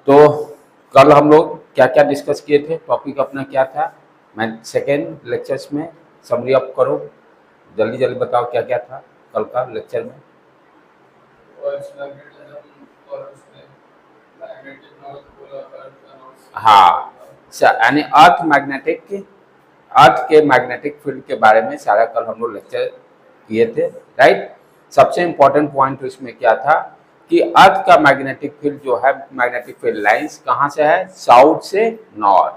तो कल हम लोग क्या क्या डिस्कस किए थे, टॉपिक अपना क्या था। मैं सेकेंड लेक्चर्स में समरी अप करो, जल्दी जल्दी बताओ क्या क्या था कल का लेक्चर में। हाँ, यानी अर्थ के मैग्नेटिक फील्ड के बारे में सारा कल हम लोग लेक्चर किए थे, राइट। सबसे इंपॉर्टेंट पॉइंट इसमें क्या था कि अर्थ का मैग्नेटिक फील्ड जो है, मैग्नेटिक फील्ड लाइंस कहाँ से है, साउथ से नॉर्थ।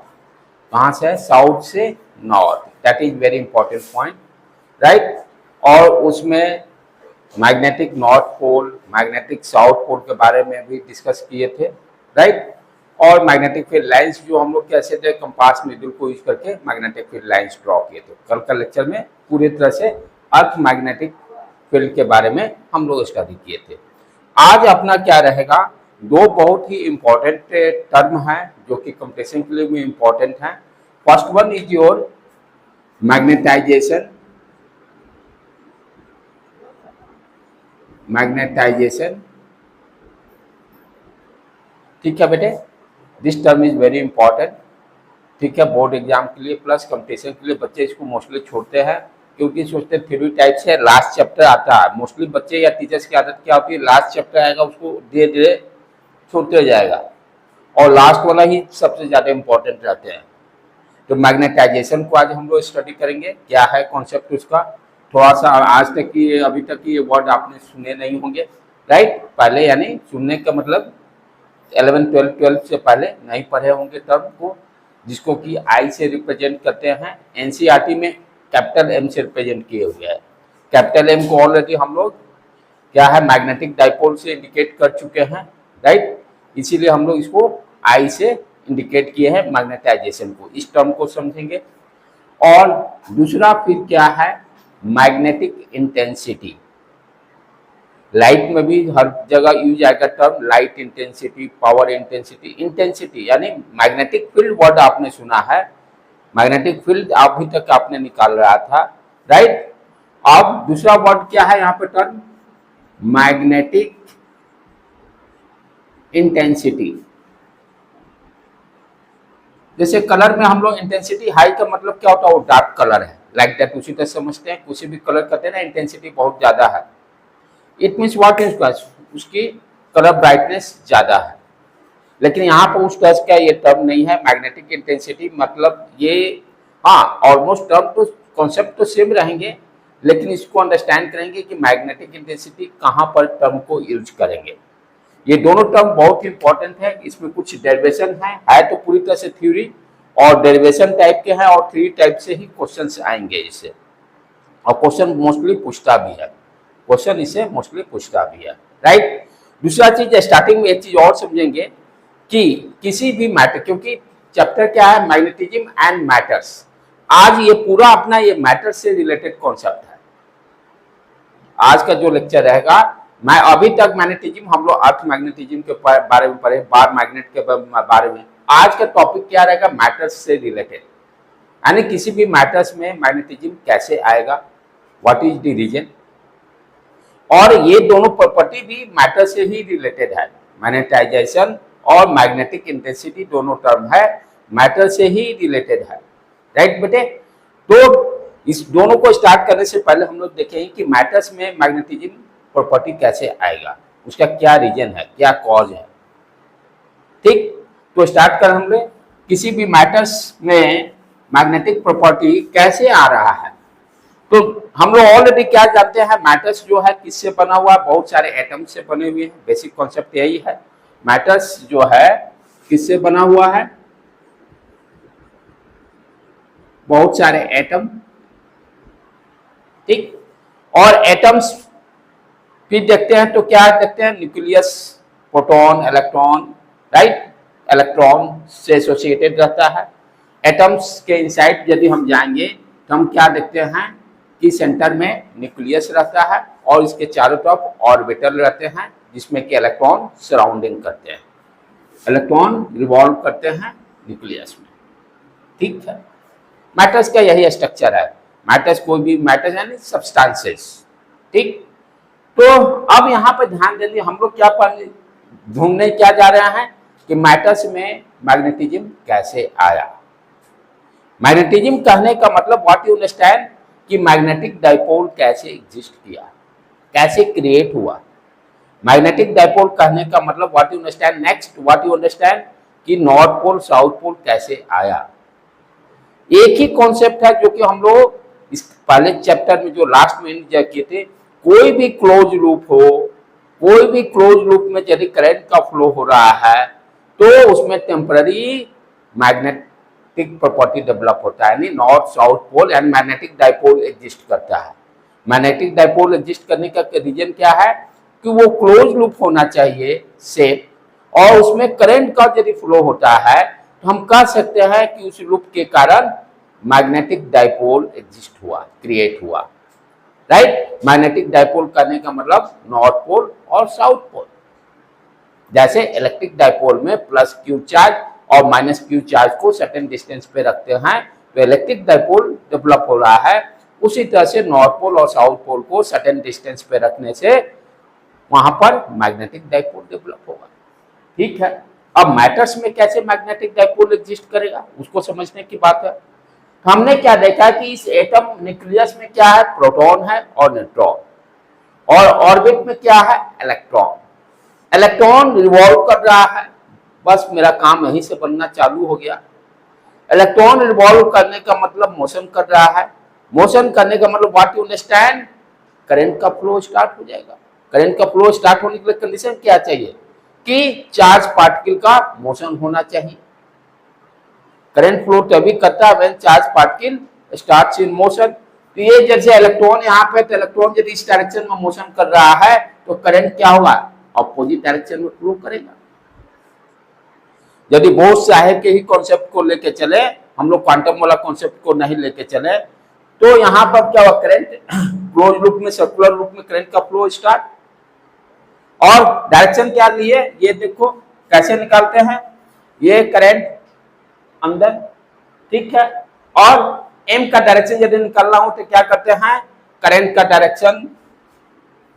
कहाँ से है, साउथ से north. That is very important point, right. और उसमें magnetic north pole, magnetic south pole के बारे में भी डिस्कस किए थे, राइट। और मैग्नेटिक फील्ड लाइंस जो हम लोग कैसे थे, कंपास नीडल को यूज करके मैग्नेटिक फील्ड लाइंस ड्रॉ किए थे। कल का लेक्चर में पूरी तरह से अर्थ मैग्नेटिक फील्ड के बारे में हम लोग स्टडी किए थे। आज अपना क्या रहेगा, दो बहुत ही इंपॉर्टेंट टर्म है जो कि कंपटीशन के लिए भी इंपॉर्टेंट है। First one is your magnetisation, magnetisation, ठीक है बेटे। This term is very important, ठीक है, बोर्ड एग्जाम के लिए प्लस कंपटीशन के लिए। बच्चे इसको मोस्टली छोड़ते हैं क्योंकि सोचते थ्योरी टाइप से लास्ट चैप्टर आता है। मोस्टली बच्चे या टीचर्स की आदत क्या होती है, लास्ट चैप्टर आएगा उसको धीरे धीरे छोड़ते जाएगा और लास्ट वाला ही सबसे ज्यादा इंपॉर्टेंट रहते हैं। तो मैग्नेटाइजेशन को आज हम लोग स्टडी करेंगे, क्या है कॉन्सेप्ट उसका। थोड़ा सा आज तक की, अभी तक की ये वर्ड आपने सुने नहीं होंगे, राइट। पहले यानी सुनने का मतलब 11 12 से पहले नहीं पढ़े होंगे टर्म को, जिसको कि आई से रिप्रेजेंट करते हैं। एनसीईआरटी में कैपिटल एम से रिप्रेजेंट किए हुए हैं। कैपिटल एम को ऑलरेडी हम लोग क्या है, मैग्नेटिक डाइपोल से इंडिकेट कर चुके हैं, राइट। इसीलिए हम लोग इसको आई से इंडिकेट किए हैं मैग्नेटाइजेशन को। इस टर्म को समझेंगे। और दूसरा फिर क्या है, मैग्नेटिक इंटेंसिटी। लाइट में भी हर जगह यूज आएगा term, light intensity, power intensity. Intensity यानी मैग्नेटिक फील्ड वर्ड आपने सुना है, मैग्नेटिक फील्ड अभी तक आपने निकाल रहा था, राइट। अब दूसरा वर्ड क्या है यहाँ पे टर्म, मैग्नेटिक इंटेंसिटी। जैसे कलर में हम लोग इंटेंसिटी हाई का मतलब क्या होता है, वो डार्क कलर है, लाइक दैट, उसी तरह समझते हैं। किसी भी कलर कहते हैं ना इंटेंसिटी बहुत ज्यादा है, इट मीन्स व्हाट इज, उसकी कलर ब्राइटनेस ज्यादा है। लेकिन यहाँ पर उस तरह का ये टर्म नहीं है मैग्नेटिक इंटेंसिटी, मतलब ये, हाँ ऑलमोस्ट टर्म तो कॉन्सेप्ट तो सेम रहेंगे, लेकिन इसको अंडरस्टैंड करेंगे कि मैग्नेटिक इंटेंसिटी कहाँ पर टर्म को यूज करेंगे। ये दोनों टर्म बहुत ही इंपॉर्टेंट है। इसमें कुछ डेरिवेशन है तो पूरी तरह से थ्योरी और डेरिवेशन टाइप के हैं, और थ्योरी टाइप से ही क्वेश्चन आएंगे इससे, और क्वेश्चन मोस्टली पूछता भी है, क्वेश्चन इसे मोस्टली पूछता भी है, राइट। दूसरा चीज, स्टार्टिंग में एक चीज और समझेंगे कि किसी भी मैटर, क्योंकि चैप्टर क्या है, मैग्नेटिज्म एंड मैटर्स। आज ये पूरा अपना ये मैटर से रिलेटेड कॉन्सेप्ट है। आज का जो लेक्चर रहेगा, मैं अभी तक मैग्नेटिज्म हम लोग अर्थ मैग्नेटिज्म के बारे में पढ़े, बार मैग्नेट के बारे में। आज का टॉपिक क्या रहेगा, मैटर्स से रिलेटेड, यानी किसी भी मैटर्स में मैग्नेटिज्म कैसे आएगा, व्हाट इज द रीजन। और ये दोनों प्रॉपर्टी भी मैटर से ही रिलेटेड है। मैग्नेटाइजेशन और मैग्नेटिक इंटेंसिटी दोनों टर्म है, मैटर से ही रिलेटेड है, राइट बेटे। तो इस दोनों को स्टार्ट करने से पहले हम लोग देखेंगे कि मैटर्स में मैग्नेटिज्म प्रॉपर्टी कैसे आएगा, उसका क्या रीजन है, क्या कॉज है, ठीक। तो स्टार्ट कर हम लोग, किसी भी मैटर्स में मैग्नेटिक प्रॉपर्टी कैसे आ रहा है। तो हम लोग ऑलरेडी क्या जानते हैं, मैटर्स जो है किससे बना हुआ है, बहुत सारे एटम से बने हुए हैं। बेसिक कॉन्सेप्ट यही है, मैटर्स जो है किससे बना हुआ है, बहुत सारे एटम, ठीक। और एटम्स फिर देखते हैं तो क्या देखते हैं, nucleus, proton, electron, right. Electron से एसोसिएटेड रहता है। एटम्स के इनसाइड यदि हम जाएंगे तो हम क्या देखते हैं कि सेंटर में न्यूक्लियस रहता है और इसके चारों तरफ ऑर्बिटल रहते हैं, जिसमें कि इलेक्ट्रॉन सराउंडिंग करते हैं, इलेक्ट्रॉन रिवॉल्व करते हैं न्यूक्लियस में, ठीक है। मैटर्स का यही स्ट्रक्चर है। मैटर्स कोई भी मैटर्स यानी सब्सटेंसेस, ठीक। तो अब यहाँ पे ध्यान देंगे, हम लोग क्या ढूंढने क्या जा रहे हैं कि मैटर्स में मैग्नेटिज्म कैसे आया। मैग्नेटिज्म कहने का मतलब व्हाट यू अंडरस्टैंड कि मैग्नेटिक डाइपोल कैसे एग्जिस्ट किया, कैसे क्रिएट हुआ। मैग्नेटिक डाइपोल कहने का मतलब what you understand, next what you understand कि नॉर्थ पोल साउथ पोल कैसे आया। एक ही कॉन्सेप्ट है जो कि हम लोग इस पहले चैप्टर में जो लास्ट में इंडिया किए थे, कोई भी क्लोज लूप हो, कोई भी क्लोज लूप में यदि करंट का फ्लो हो रहा है तो उसमें टेम्पररी मैग्नेटिक प्रॉपर्टी डेवलप होता है, यानी north south pole and magnetic dipole exist करता है। मैग्नेटिक डाइपोल एग्जिस्ट करने का रीजन क्या है कि वो क्लोज लूप होना चाहिए सेफ, और उसमें करंट का यदि फ्लो होता है तो हम कह सकते हैं कि उस लूप के कारण मैग्नेटिक डाइपोल एग्जिस्ट हुआ, क्रिएट हुआ, राइट। मैग्नेटिक डाइपोल करने का मतलब नॉर्थ पोल और साउथ पोल। जैसे इलेक्ट्रिक डाइपोल में प्लस क्यू चार्ज और माइनस क्यू चार्ज को सर्टेन डिस्टेंस पे रखते हैं तो इलेक्ट्रिक डाइपोल डेवलप हो रहा है, उसी तरह से नॉर्थ पोल और साउथ पोल को सर्टेन डिस्टेंस पे रखने से वहां पर मैग्नेटिक डाइपोल डेवलप होगा। ठीक है, अब मैटर्स में कैसे मैग्नेटिक डाइपोल एग्जिस्ट करेगा उसको समझने की बात है। हमने क्या देखा कि इस एटम न्यूक्लियस में क्या है, प्रोटॉन है और न्यूट्रॉन, और ऑर्बिट में क्या है, इलेक्ट्रॉन। इलेक्ट्रॉन रिवॉल्व कर रहा है, बस मेरा काम यहीं से बनना चालू हो गया। इलेक्ट्रॉन रिवॉल्व करने का मतलब मोशन कर रहा है, मोशन करने का मतलब व्हाट यू अंडरस्टैंड, करंट का फ्लो स्टार्ट हो जाएगा। करंट का फ्लो स्टार्ट होने के लिए कंडीशन क्या चाहिए कि चार्ज पार्टिकल का मोशन होना चाहिए। करंट फ्लो तभी करता है when charge particle starts in motion. तो ये जैसे इलेक्ट्रॉन यहाँ पे, तो इलेक्ट्रॉन यदि इस डायरेक्शन में मोशन कर रहा है तो करंट क्या होगा, अपोजिट डायरेक्शन में फ्लो करेगा। यदि बोस चाहे के ही कॉन्सेप्ट को लेके चले, हम लोग क्वांटम वाला कॉन्सेप्ट को नहीं लेके चले, तो यहाँ पर क्या हुआ, करंट क्लोज लूप में, सर्कुलर लूप में करंट का फ्लो स्टार्ट, और डायरेक्शन क्या लिए, ये देखो कैसे निकालते हैं, ये करंट अंदर, ठीक है, और एम का डायरेक्शन यदि निकालना हो तो क्या करते हैं, करंट का डायरेक्शन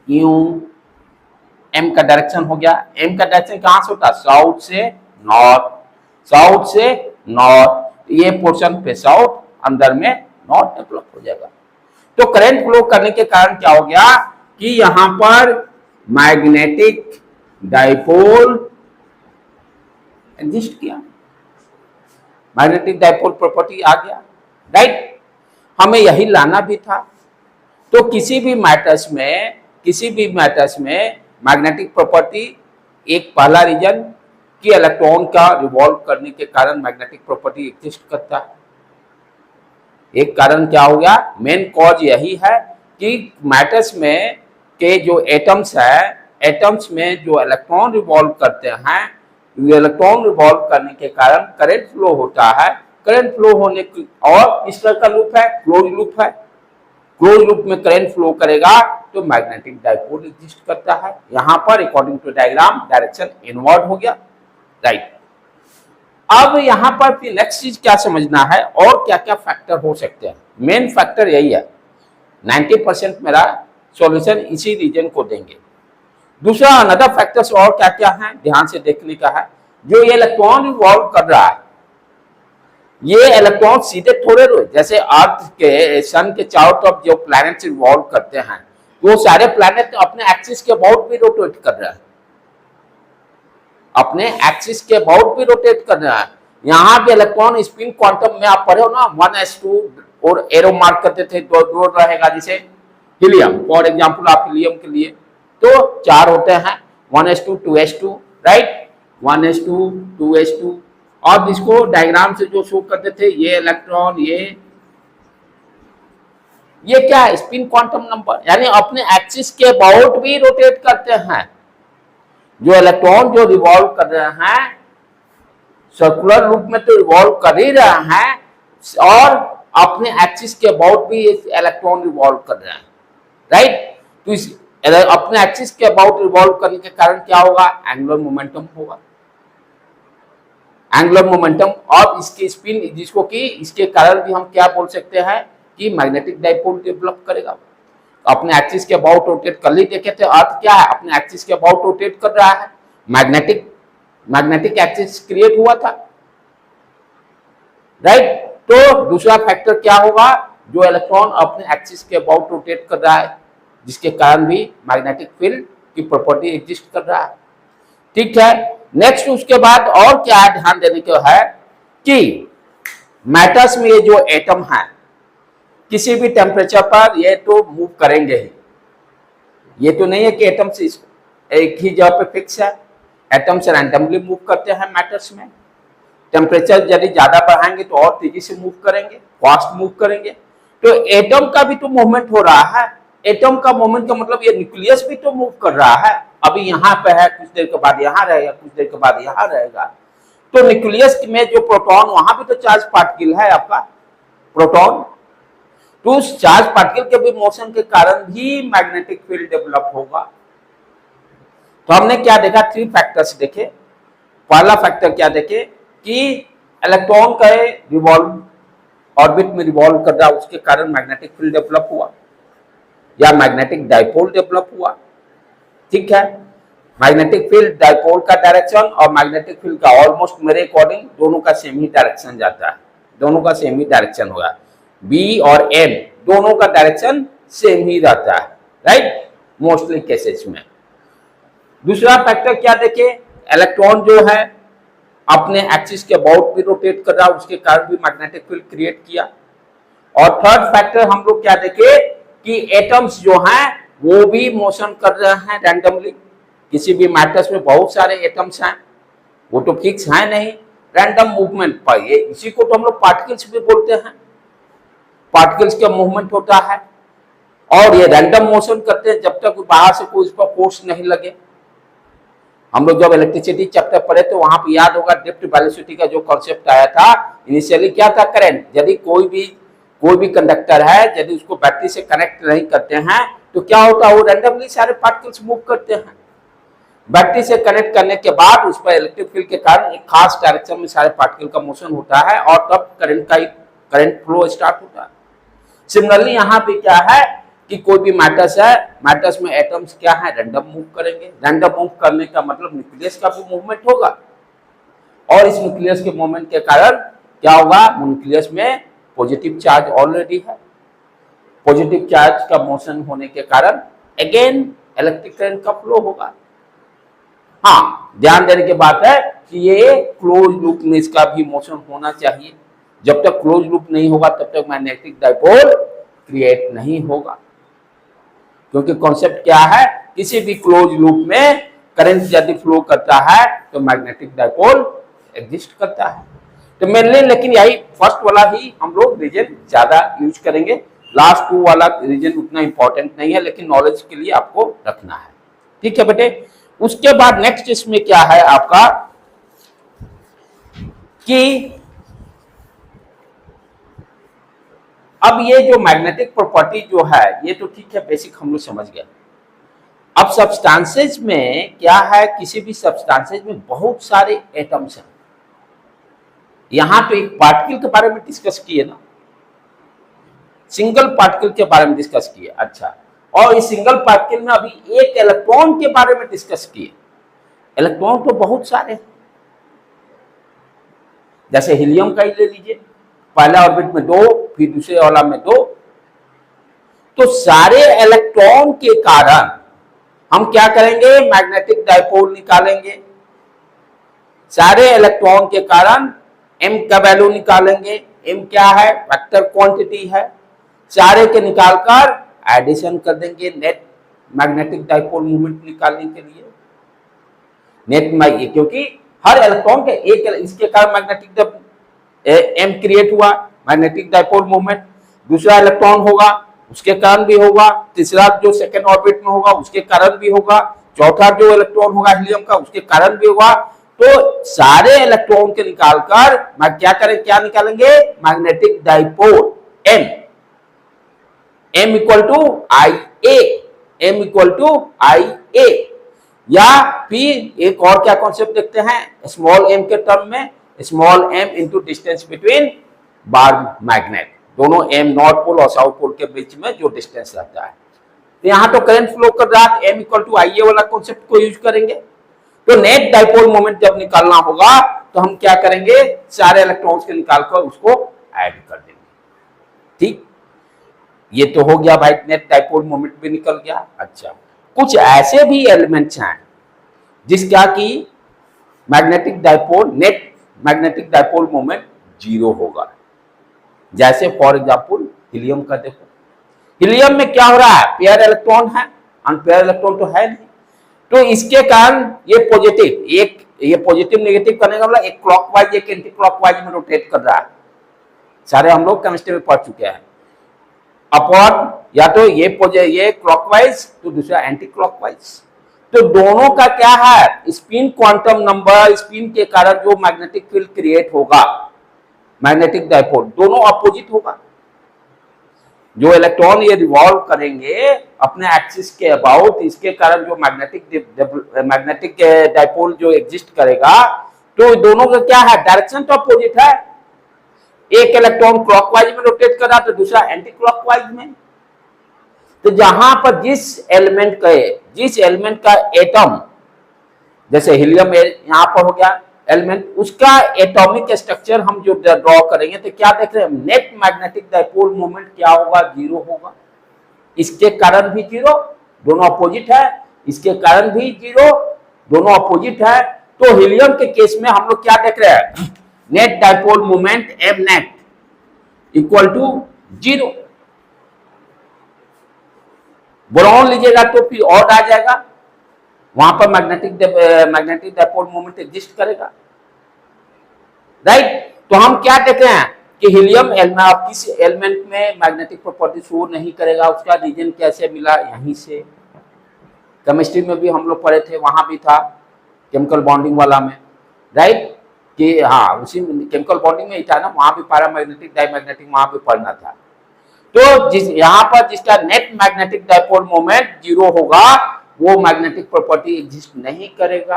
यू, एम का डायरेक्शन हो गया। एम का डायरेक्शन कहां से होता है, साउथ से नॉर्थ, साउथ से नॉर्थ, ये पोर्शन पे साउथ, अंदर में नॉर्थ डेवलप हो जाएगा। तो करंट फ्लो करने के कारण क्या हो गया कि यहां पर मैग्नेटिक डाइपोल एग्जिस्ट किया, मैग्नेटिक डाइपोल प्रॉपर्टी आ गया, राइट। हमें यही लाना भी था। तो किसी भी मैटर्स में मैग्नेटिक प्रॉपर्टी, एक पहला रीजन कि इलेक्ट्रॉन का रिवॉल्व करने के कारण मैग्नेटिक प्रॉपर्टी एग्जिस्ट करता है। एक कारण क्या हो गया, मेन कॉज यही है कि मैटर्स में के जो एटम्स है, एटम्स में जो इलेक्ट्रॉन रिवॉल्व करते हैं, इलेक्ट्रॉन रिवॉल्व करने के कारण करंट फ्लो होता है। करंट फ्लो होने की, और इस तरह का लूप है, क्लोज लूप है, क्लोज लूप में करंट फ्लो करेगा तो मैग्नेटिक डाइपोल एग्जिस्ट करता है। यहां पर according to diagram direction inward हो गया, राइट। अब यहां पर फिर नेक्स्ट चीज क्या समझना है, और क्या क्या फैक्टर हो सकते हैं। मेन फैक्टर यही है, 90% मेरा सॉल्यूशन इसी रीजन को देंगे। दूसरा अनदर फैक्टर्स और क्या क्या है ध्यान से देखने का है। जो ये इलेक्ट्रॉन रिवॉल्व कर रहा है, ये इलेक्ट्रॉन सीधे थोड़े जैसे अर्थ के, सन के चारों तरफ जो प्लैनेट्स रिवॉल्व करते हैं, वो सारे प्लैनेट अपने एक्सिस के अबाउट भी रोटेट कर रहे हैं, अपने एक्सिस के अबाउट भी रोटेट कर रहा है। यहाँ पे इलेक्ट्रॉन स्पिन क्वांटम में आप पढ़े हो ना, 1s2 और एरो मार्क करते थे, दो रहेगा, जैसे हीलियम फॉर एग्जांपल, आप हीलियम के लिए तो 4 होते हैं, 1s2 2s2, right, 1s2 2s2, और जिसको डायग्राम से जो शो करते थे, ये इलेक्ट्रॉन, ये क्या है, स्पिन क्वांटम नंबर, यानी अपने एक्सिस के अबाउट भी रोटेट करते हैं। जो इलेक्ट्रॉन जो रिवॉल्व कर रहे हैं सर्कुलर लूप में तो रिवॉल्व कर ही रहे हैं, और अपने एक्सिस के अबाउट भी इलेक्ट्रॉन रिवॉल्व कर रहे हैं, राइट। तो इस अपने एक्सिस के अबाउट रिवॉल्व करने के कारण क्या होगा, एंगुलर मोमेंटम होगा, एंगुलर मोमेंटम, और इसकी स्पिन, जिसको कि इसके कारण भी हम क्या बोल सकते हैं कि मैग्नेटिक डाइपोल डेवलप करेगा। अपने एक्सिस के अबाउट रोटेट कल ही देखे थे। अर्थ क्या है, अपने एक्सिस के अबाउट रोटेट कर रहा है, मैग्नेटिक एक्सिस क्रिएट हुआ था, राइट। तो दूसरा फैक्टर क्या होगा, जो इलेक्ट्रॉन अपने एक्सिस के अबाउट रोटेट कर रहा है, जिसके कारण भी मैग्नेटिक फील्ड की प्रॉपर्टी एग्जिस्ट कर रहा है, ठीक है। नेक्स्ट उसके बाद और क्या ध्यान देने को है कि मैटर्स में ये जो एटम है किसी भी टेम्परेचर पर ये तो मूव करेंगे ही, ये तो नहीं है कि एटम्स एक ही जगह पे फिक्स है, एटम्स रैंडमली मूव करते हैं मैटर्स में। टेम्परेचर यदि ज्यादा बढ़ाएंगे तो और तेजी से मूव करेंगे, फास्ट मूव करेंगे। तो एटम का भी तो मूवमेंट हो रहा है, एटम का मूवमेंट का मतलब ये न्यूक्लियस भी तो मूव कर रहा है, अभी यहाँ पे है, कुछ देर के बाद यहाँ रहेगा, कुछ देर के बाद यहाँ रहेगा। तो न्यूक्लियस में जो प्रोटॉन, वहां भी तो चार्ज पार्टिकल है आपका प्रोटॉन, तो उस चार्ज पार्टिकल के भी मोशन के कारण भी मैग्नेटिक फील्ड डेवलप होगा। तो हमने क्या देखा, 3 फैक्टर्स देखे। पहला फैक्टर क्या देखे कि इलेक्ट्रॉन का रिवॉल्व ऑर्बिट में रिवॉल्व कर रहा, उसके कारण मैग्नेटिक फील्ड डेवलप हुआ या मैग्नेटिक डाइपोल डेवलप हुआ, ठीक है। मैग्नेटिक फील्ड डाइपोल का डायरेक्शन और मैग्नेटिक फील्ड का ऑलमोस्ट मेरे अकॉर्डिंग दोनों का सेम ही डायरेक्शन जाता है, दोनों का सेम ही डायरेक्शन होगा, बी और एम दोनों का डायरेक्शन सेम ही रहता है, राइट, मोस्टली केसेस में। दूसरा फैक्टर क्या देखे, इलेक्ट्रॉन जो है अपने एक्सिस के अबाउट भी रोटेट कर रहा, उसके कारण भी मैग्नेटिक फील्ड क्रिएट किया। और थर्ड फैक्टर हम लोग क्या देखे कि एटम्स जो हैं वो भी मोशन कर रहे हैं रैंडमली, किसी भी मैटर्स में बहुत सारे एटम्स हैं, वो तो फिक्स है नहीं, रैंडम मूवमेंट पर, ये इसी को तो हम लोग पार्टिकल्स भी बोलते हैं, पार्टिकल्स का मूवमेंट होता है और ये रैंडम मोशन करते हैं जब तक बाहर से कोई इस पर फोर्स नहीं लगे। हम लोग जब इलेक्ट्रिसिटी चैप्टर पढ़े तो वहां पे याद होगा ड्रिफ्ट वेलोसिटी का जो कॉन्सेप्ट आया था, इनिशियली क्या था, करंट, यदि कोई भी कंडक्टर है, यदि उसको बैटरी से कनेक्ट नहीं करते हैं तो क्या होता है, वो रैंडमली सारे पार्टिकल्स मूव करते हैं। बैटरी से कनेक्ट करने के बाद उस पर इलेक्ट्रिक फील्ड के कारण एक खास डायरेक्शन में सारे पार्टिकल का मोशन होता है और तब करंट फ्लो स्टार्ट होता है। सिमिलरली यहाँ पे क्या है कि कोई भी मैटर्स है, मैटर्स में एटम्स क्या है, रैंडम मूव करेंगे, रैंडम मूव करने का मतलब न्यूक्लियस का भी मूवमेंट होगा और इस न्यूक्लियस के मूवमेंट के कारण क्या होगा, न्यूक्लियस में पॉजिटिव चार्ज ऑलरेडी है, पॉजिटिव चार्ज का मोशन होने के कारण अगेन इलेक्ट्रिक करंट का फ्लो होगा। हाँ, ध्यान देने की बात है कि ये क्लोज लूप में इसका भी मोशन होना चाहिए, जब तक क्लोज लूप नहीं होगा तब तक मैग्नेटिक डाइपोल क्रिएट नहीं होगा, क्योंकि कॉन्सेप्ट क्या है, किसी भी क्लोज लूप में करंट यदि फ्लो करता है तो मैग्नेटिक डाइपोल एग्जिस्ट करता है। तो मेनली लेकिन यही फर्स्ट वाला ही हम लोग रीजन ज्यादा यूज करेंगे, लास्ट 2 वाला रीजन उतना इंपॉर्टेंट नहीं है, लेकिन नॉलेज के लिए आपको रखना है, ठीक है बेटे। उसके बाद नेक्स्ट इसमें क्या है आपका कि अब ये जो मैग्नेटिक प्रॉपर्टी जो है ये तो ठीक है, बेसिक हम लोग समझ गए। अब सब्सटेंसेज में क्या है, किसी भी सब्सटेंसेज में बहुत सारे एटम्स हैं। यहां तो एक पार्टिकल के बारे में डिस्कस किए ना, सिंगल पार्टिकल के बारे में डिस्कस किए, अच्छा, और इस सिंगल पार्टिकल में अभी एक इलेक्ट्रॉन के बारे में डिस्कस किए। इलेक्ट्रॉन तो बहुत सारे हैं, जैसे हीलियम का ही ले लीजिए, पहला ऑर्बिट में 2, फिर दूसरे वाला में 2, तो सारे इलेक्ट्रॉन के कारण हम क्या करेंगे, मैग्नेटिक डाइपोल निकालेंगे, सारे इलेक्ट्रॉन के कारण m का वैल्यू निकालेंगे, m क्या है, वेक्टर क्वांटिटी है, सारे के निकालकर एडिशन कर देंगे नेट मैग्नेटिक डाइपोल मूवमेंट निकालने के लिए। नेट क्योंकि हर इलेक्ट्रॉन के एक इसके कारण मैग्नेटिक m क्रिएट हुआ, मैग्नेटिक डाइपोल मूवमेंट, दूसरा इलेक्ट्रॉन होगा उसके कारण भी होगा, तीसरा जो सेकेंड ऑर्बिट में होगा उसके कारण भी होगा, चौथा जो इलेक्ट्रॉन होगा हीलियम का उसके कारण भी होगा। तो सारे इलेक्ट्रॉन के निकालकर मैं क्या निकालेंगे, magnetic dipole m equal to I A, या फिर एक और क्या कॉन्सेप्ट देखते हैं स्मॉल m के टर्म में, small m into distance between bar magnet, दोनों m नॉर्थ पोल और साउथ पोल के बीच में जो डिस्टेंस रहता है, तो यहाँ तो करंट फ्लो कर रहा है, m इक्वल टू आई ए वाला कॉन्सेप्ट को यूज करेंगे। तो नेट डाइपोल मोमेंट जब निकालना होगा तो हम क्या करेंगे, सारे इलेक्ट्रॉन्स के निकालकर उसको ऐड कर देंगे। ठीक, ये तो हो गया भाई, नेट डाइपोल मोमेंट भी निकल गया। अच्छा, कुछ ऐसे भी एलिमेंट्स हैं जिसका कि magnetic dipole, net magnetic dipole moment 0 होगा। जैसे फॉर एग्जांपल हीलियम का देखो, हीलियम में क्या हो रहा है, पेयर इलेक्ट्रॉन है, अनपेयर इलेक्ट्रॉन तो है नहीं, तो इसके कारण ये पॉजिटिव, ये पॉजिटिव नेगेटिव करने का मतलब एक क्लॉकवाइज एक एंटी क्लॉकवाइज में रोटेट कर रहा है। सारे हम लोग केमिस्ट्री में पढ़ चुके हैं। अपॉन या तो ये क्लॉकवाइज तो दूसरा एंटी क्लॉकवाइज, तो दोनों का क्या है, स्पिन क्वांटम नंबर, स्पिन के कारण जो मैग्नेटिक फील्ड क्रिएट होगा, मैग्नेटिक डाइपोल दोनों अपोजिट होगा। जो इलेक्ट्रॉन ये रिवॉल्व करेंगे अपने एक्सिस के अबाउट, इसके कारण जो मैग्नेटिक डाइपोल जो एग्जिस्ट करेगा, तो दोनों का क्या है, डायरेक्शन तो अपोजिट है। एक इलेक्ट्रॉन क्लॉकवाइज में रोटेट कर रहा तो दूसरा एंटी क्लॉकवाइज में। तो जहां पर जिस एलिमेंट का एटम, जैसे हीलियम यहां पर हो गया एलिमेंट, उसका एटॉमिक स्ट्रक्चर हम जो ड्रॉ करेंगे तो क्या देख रहे हैं, नेट मैग्नेटिक डाइपोल मोमेंट क्या होगा, 0 होगा। इसके कारण भी 0, दोनों अपोजिट है, इसके कारण भी 0, दोनों अपोजिट है। तो हीलियम के केस में हम लोग क्या देख रहे हैं, net dipole moment m net equal to 0। Boron लीजिएगा तो फिर और आ जाएगा, वहां पर मैग्नेटिक डाइपोल मोमेंट एग्जिस्ट करेगा, राइट। तो हम क्या देख रहे हैं कि हीलियम किस एलिमेंट में मैग्नेटिक प्रॉपर्टी शो नहीं करेगा, उसका रीजन कैसे मिला, यहीं से केमिस्ट्री में भी हम लोग पढ़े थे, वहां भी था केमिकल बॉन्डिंग वाला में, राइट, कि हाँ उसी केमिकल बॉन्डिंग में ही था ना, वहां भी पैरामैग्नेटिक डायमैग्नेटिक वहां भी पढ़ना था। तो यहाँ पर जिसका नेट मैग्नेटिक डाइपोल मोमेंट 0 होगा, वो मैग्नेटिक प्रॉपर्टी एग्जिस्ट नहीं करेगा,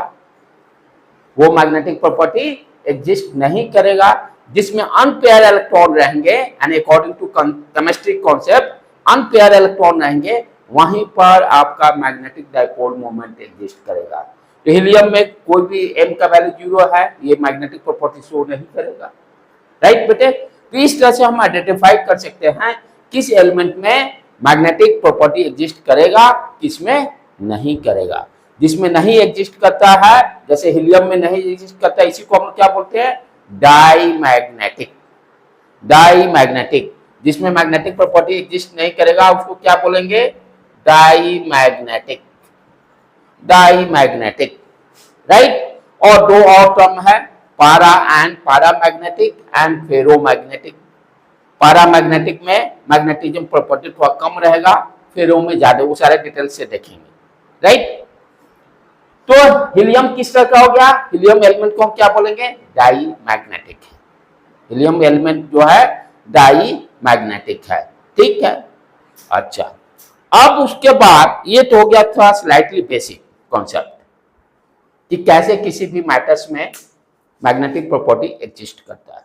वो मैग्नेटिक प्रॉपर्टी एग्जिस्ट नहीं करेगा। जिसमें अनपेयर इलेक्ट्रॉन रहेंगे, यानी according to chemistry concept unpair electron रहेंगे, वहीं पर आपका मैग्नेटिक डाइपोल मोमेंट एग्जिस्ट करेगा। तो हीलियम में कोई भी m का वैल्यू 0 है, ये मैग्नेटिक प्रॉपर्टी शो नहीं करेगा, राइट बेटे। तो इस तरह से हम आइडेंटिफाई कर सकते हैं किस एलिमेंट में मैग्नेटिक प्रॉपर्टी एग्जिस्ट करेगा, किसमें नहीं करेगा। जिसमें नहीं एग्जिस्ट करता है, जैसे हीलियम में नहीं एग्जिस्ट करता है, इसी को हम क्या बोलते हैं, डाईमैग्नेटिक। जिसमें मैग्नेटिक प्रॉपर्टी एग्जिस्ट नहीं करेगा उसको क्या बोलेंगे, डाईमैग्नेटिक, राइट। और दो और टर्म है, पारा and paramagnetic and ferromagnetic. Paramagnetic में मैग्नेटिज्म प्रॉपर्टी थोड़ा कम रहेगा, फेरो में ज्यादा, वो सारे डिटेल से देखेंगे, राइट। तो हीलियम किस तरह का हो गया, हीलियम एलिमेंट को हम क्या बोलेंगे, डाईमैग्नेटिक है। हीलियम एलिमेंट जो है डाईमैग्नेटिक है, ठीक है। अच्छा, अब उसके बाद ये तो हो गया था स्लाइटली बेसिक कॉन्सेप्ट कि कैसे किसी भी मैटर्स में मैग्नेटिक प्रॉपर्टी एग्जिस्ट करता है,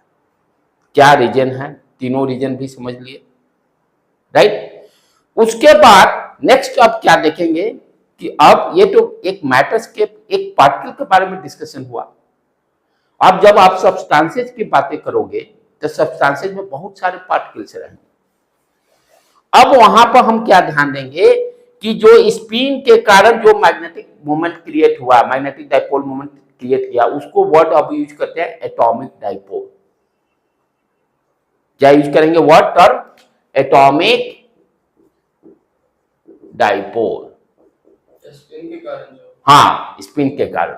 क्या रीजन है, तीनों रीजन भी समझ लिए, राइट। उसके बाद नेक्स्ट अब क्या देखेंगे कि अब ये तो एक मैटर्स के एक पार्टिकल के बारे में डिस्कशन हुआ। अब जब आप सब्सटेंसेस की बातें करोगे तो सब्सटेंसेस में बहुत सारे पार्टिकल्स रहेंगे। अब वहां पर हम क्या ध्यान देंगे कि जो स्पिन के कारण जो मैग्नेटिक मोमेंट क्रिएट हुआ, मैग्नेटिक डाइपोल मोमेंट क्रिएट किया, उसको वर्ड अब यूज करते हैं एटॉमिक डाइपोल। क्या यूज करेंगे word term, atomic dipole. Spin के कारण, हाँ स्पिन के कारण,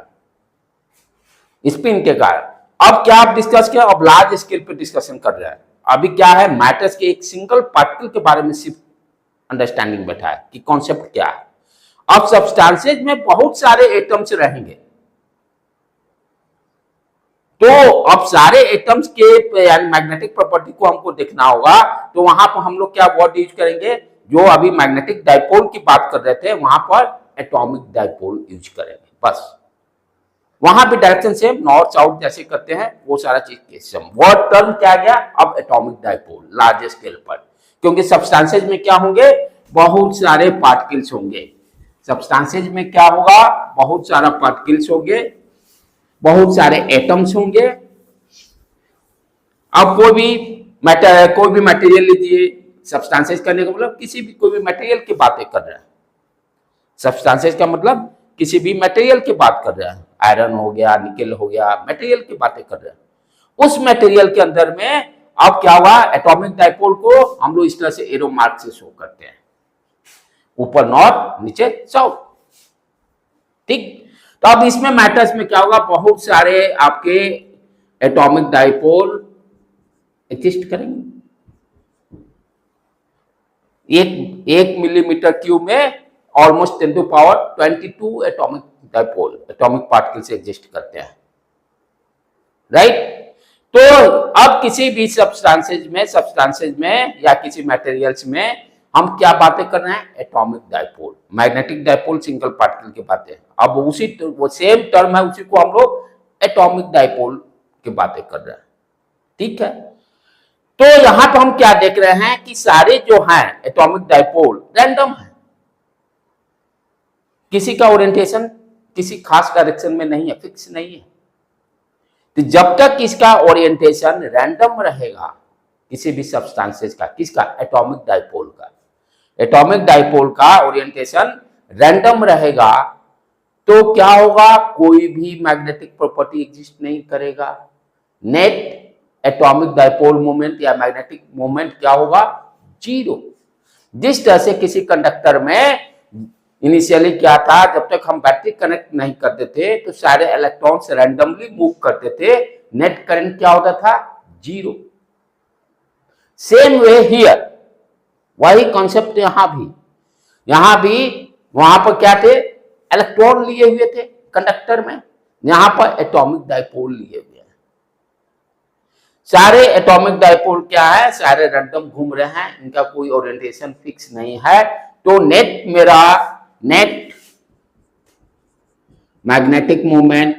स्पिन के कारण। अब क्या आप डिस्कस किया, अब लार्ज स्केल पे डिस्कशन कर रहे हैं। अभी क्या है, मैटर्स के एक सिंगल पार्टिकल के बारे में सिर्फ अंडरस्टैंडिंग बैठा है कि कॉन्सेप्ट क्या है। अब सब्सटेंसेज में बहुत सारे एटम्स रहेंगे, तो अब सारे एटम्स के यानी मैग्नेटिक प्रॉपर्टी को हमको देखना होगा। तो वहां पर हम लोग क्या वर्ड यूज करेंगे, जो अभी मैग्नेटिक डाइपोल की बात कर रहे थे वहां पर एटॉमिक डाइपोल यूज करेंगे, बस। वहां भी डायरेक्शन सेम, नॉर्थ साउथ जैसे करते हैं वो सारा चीज के सेम। वर्ड टर्म क्या गया, अब एटॉमिक डाइपोल लार्ज स्केल पर, क्योंकि सब्सटेंसेज में क्या होंगे, बहुत सारे पार्टिकल्स होंगे। सब्सटेंसेज में क्या होगा, बहुत सारा पार्टिकल्स होंगे, बहुत सारे एटम्स होंगे। अब कोई भी मटेरियल लीजिए, सब्सटेंसेज करने का मतलब किसी भी कोई भी मटेरियल की बातें कर रहा है। सब्सटेंसेज का मतलब किसी भी मटेरियल की बात कर रहा है, आयरन हो गया, निकेल हो गया, मटेरियल की बातें कर रहा है। उस मटेरियल के अंदर में अब क्या हुआ, एटॉमिक डाइपोल को हम लोग इस तरह से एरो मार्क से शो करते हैं, ऊपर नॉर्थ नीचे साउथ, ठीक। तो अब इसमें मैटर्स में क्या होगा, बहुत सारे आपके एटॉमिक डाइपोल एग्जिस्ट करेंगे। एक मिलीमीटर क्यूब में almost 10 to power 22 atomic dipole, atomic particles exist करते हैं, राइट। तो अब किसी भी सब्सटेंसेज में या किसी मटेरियल्स में हम क्या बातें कर रहे हैं, atomic dipole, magnetic dipole, single particle की बातें। अब वो सेम टर्म है, उसी को हम लोग एटॉमिक डाइपोल की बातें कर रहे हैं, ठीक है। तो यहां पर हम क्या देख रहे हैं कि सारे जो हैं एटॉमिक डाइपोल रैंडम है, किसी का ओरिएंटेशन किसी खास डायरेक्शन में नहीं है, फिक्स नहीं है। तो जब तक इसका ओरिएंटेशन रैंडम रहेगा, किसी भी सब्सटेंसेस का, किसका, एटॉमिक डाइपोल का, एटॉमिक डाइपोल का ओरिएंटेशन रैंडम रहेगा, तो क्या होगा, कोई भी मैग्नेटिक प्रॉपर्टी एग्जिस्ट नहीं करेगा। नेट एटॉमिक डाइपोल मोमेंट या मैग्नेटिक मोमेंट क्या होगा, जीरो। जिस तरह से किसी कंडक्टर में इनिशियली क्या था, जब तक हम बैटरी कनेक्ट नहीं करते थे तो सारे इलेक्ट्रॉन्स रैंडमली मूव करते थे, नेट करंट क्या होता था, जीरो। सेम वे हियर, वही कॉन्सेप्ट यहां भी वहां पर क्या थे, इलेक्ट्रॉन लिए हुए थे कंडक्टर में, यहां पर एटॉमिक डाइपोल लिए हुए हैं। सारे एटॉमिक डाइपोल क्या है, सारे रैंडम घूम रहे हैं, इनका कोई ओरिएंटेशन फिक्स नहीं है। तो नेट मैग्नेटिक मोमेंट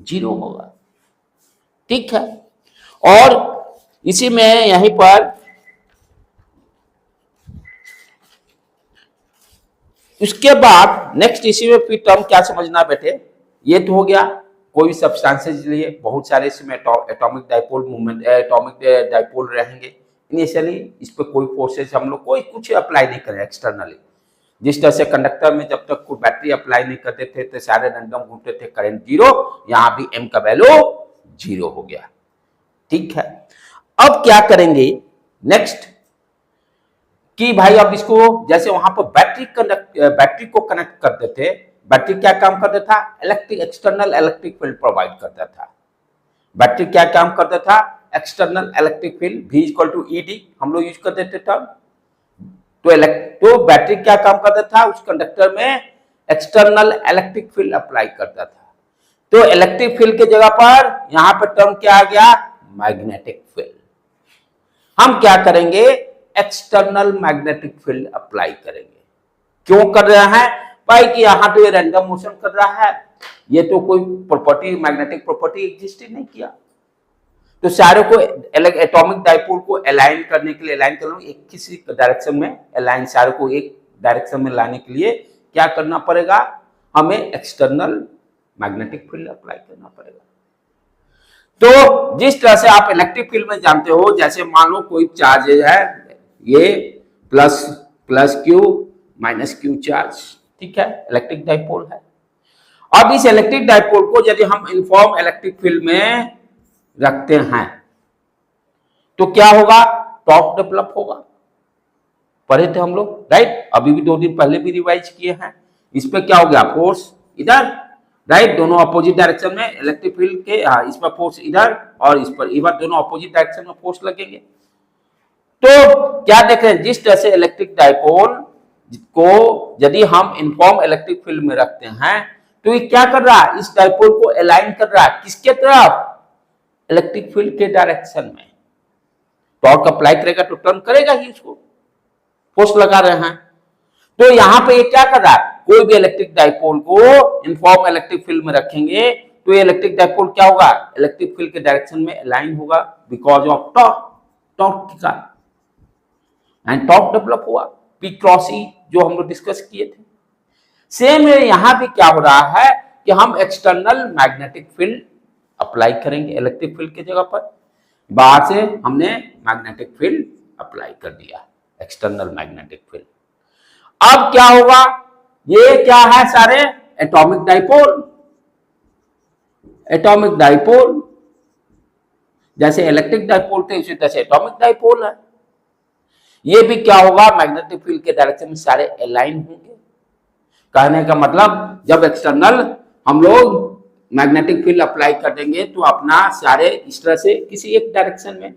जीरो होगा, ठीक है। और इसी में यहीं पर उसके बाद नेक्स्ट इसी में फिर टर्म क्या समझना बेटे, ये तो हो गया कोई भी सब्सटेंसेस लिए बहुत सारे इसमें atomic dipole movement, atomic dipole रहेंगे। इनिशियली इस पर कोई फोर्सेस हम लोग कोई कुछ अप्लाई नहीं करें एक्सटर्नली। जिस तरह से कंडक्टर में जब तक कोई बैटरी अप्लाई नहीं करते थे तो सारे रैंडम घूमते थे, करंट जीरो, यहां भी एम का वैल्यू जीरो हो गया, ठीक है। अब क्या करेंगे नेक्स्ट कि भाई अब इसको जैसे वहां पर बैटरी को कनेक्ट करते थे, बैटरी क्या काम करता था, एक्सटर्नल इलेक्ट्रिक फील्ड प्रोवाइड करता था। बैटरी क्या काम करता था, external electric field V = ED हम लोग यूज करते थे टर्म। तो बैटरी क्या काम करता था, उस कंडक्टर में एक्सटर्नल इलेक्ट्रिक फील्ड अप्लाई करता था। तो इलेक्ट्रिक फील्ड की जगह पर यहां पर टर्म क्या आ गया, मैग्नेटिक फील्ड। हम क्या करेंगे, एक्सटर्नल मैग्नेटिक फील्ड अप्लाई करेंगे। क्यों कर रहे हैं भाई, कि यहां तो ये रैंडम मोशन कर रहा है, ये तो कोई प्रॉपर्टी, मैग्नेटिक प्रॉपर्टी एग्जिस्ट ही नहीं किया। तो सारे को एटॉमिक डाइपोल को अलाइन करने के लिए, अलाइन करना एक किसी डायरेक्शन में अलाइन, सारे को एक डायरेक्शन में लाने के लिए क्या करना पड़ेगा, हमें एक्सटर्नल मैग्नेटिक फील्ड अप्लाई करना पड़ेगा। तो जिस तरह से आप इलेक्ट्रिक फील्ड में जानते हो, जैसे मान लो कोई चार्ज है, ये plus Q minus Q charge, ठीक है, इलेक्ट्रिक डाइपोल है। अब इस इलेक्ट्रिक डाइपोल को यदि हम यूनिफॉर्म इलेक्ट्रिक फील्ड में रखते हैं तो क्या होगा, टॉर्क डेवलप होगा। पढ़े थे हम लोग, राइट, अभी भी 2 दिन पहले भी रिवाइज किए हैं। इस पे क्या हो गया, फोर्स इधर, राइट, दोनों अपोजिट डायरेक्शन में इलेक्ट्रिक फील्ड के, इस पर फोर्स इधर और इस पर इधर, दोनों अपोजिट डायरेक्शन में फोर्स लगेंगे। तो क्या देख रहे हैं, जिस तरह से इलेक्ट्रिक डाइपोल को यदि हम यूनिफॉर्म इलेक्ट्रिक फील्ड में रखते हैं तो ये क्या कर रहा है, इस डाइपोल को अलाइन कर रहा है किसके तरफ, इलेक्ट्रिक फील्ड के डायरेक्शन में। टॉर्क अप्लाई करेगा तो टर्न करेगा ही, उसको फोर्स लगा रहे हैं। तो यहां पे ये क्या कर रहा है, कोई भी इलेक्ट्रिक डाइपोल को यूनिफॉर्म इलेक्ट्रिक फील्ड में रखेंगे तो ये इलेक्ट्रिक डाइपोल क्या होगा, इलेक्ट्रिक फील्ड के डायरेक्शन में अलाइन होगा बिकॉज ऑफ टॉर्क। टॉर्क के कारण, एंड टॉर्क डेवलप हुआ, पी क्रॉस ई जो हम लोग डिस्कस किए थे। सेम यहां भी क्या हो रहा है कि हम एक्सटर्नल मैग्नेटिक फील्ड अप्लाई करेंगे इलेक्ट्रिक फील्ड की जगह पर। बाहर से हमने मैग्नेटिक फील्ड अप्लाई कर दिया, एक्सटर्नल मैग्नेटिक फील्ड। अब क्या होगा, ये क्या है सारे एटॉमिक डाइपोल। एटॉमिक डाइपोल जैसे इलेक्ट्रिक डाइपोल थे उसी तरह से एटॉमिक डाइपोल है। ये भी क्या होगा, मैग्नेटिक फील्ड के डायरेक्शन में सारे अलाइन होंगे। कहने का मतलब जब एक्सटर्नल हम लोग मैग्नेटिक फील्ड अप्लाई कर देंगे तो अपना सारे इस तरह से किसी एक डायरेक्शन में,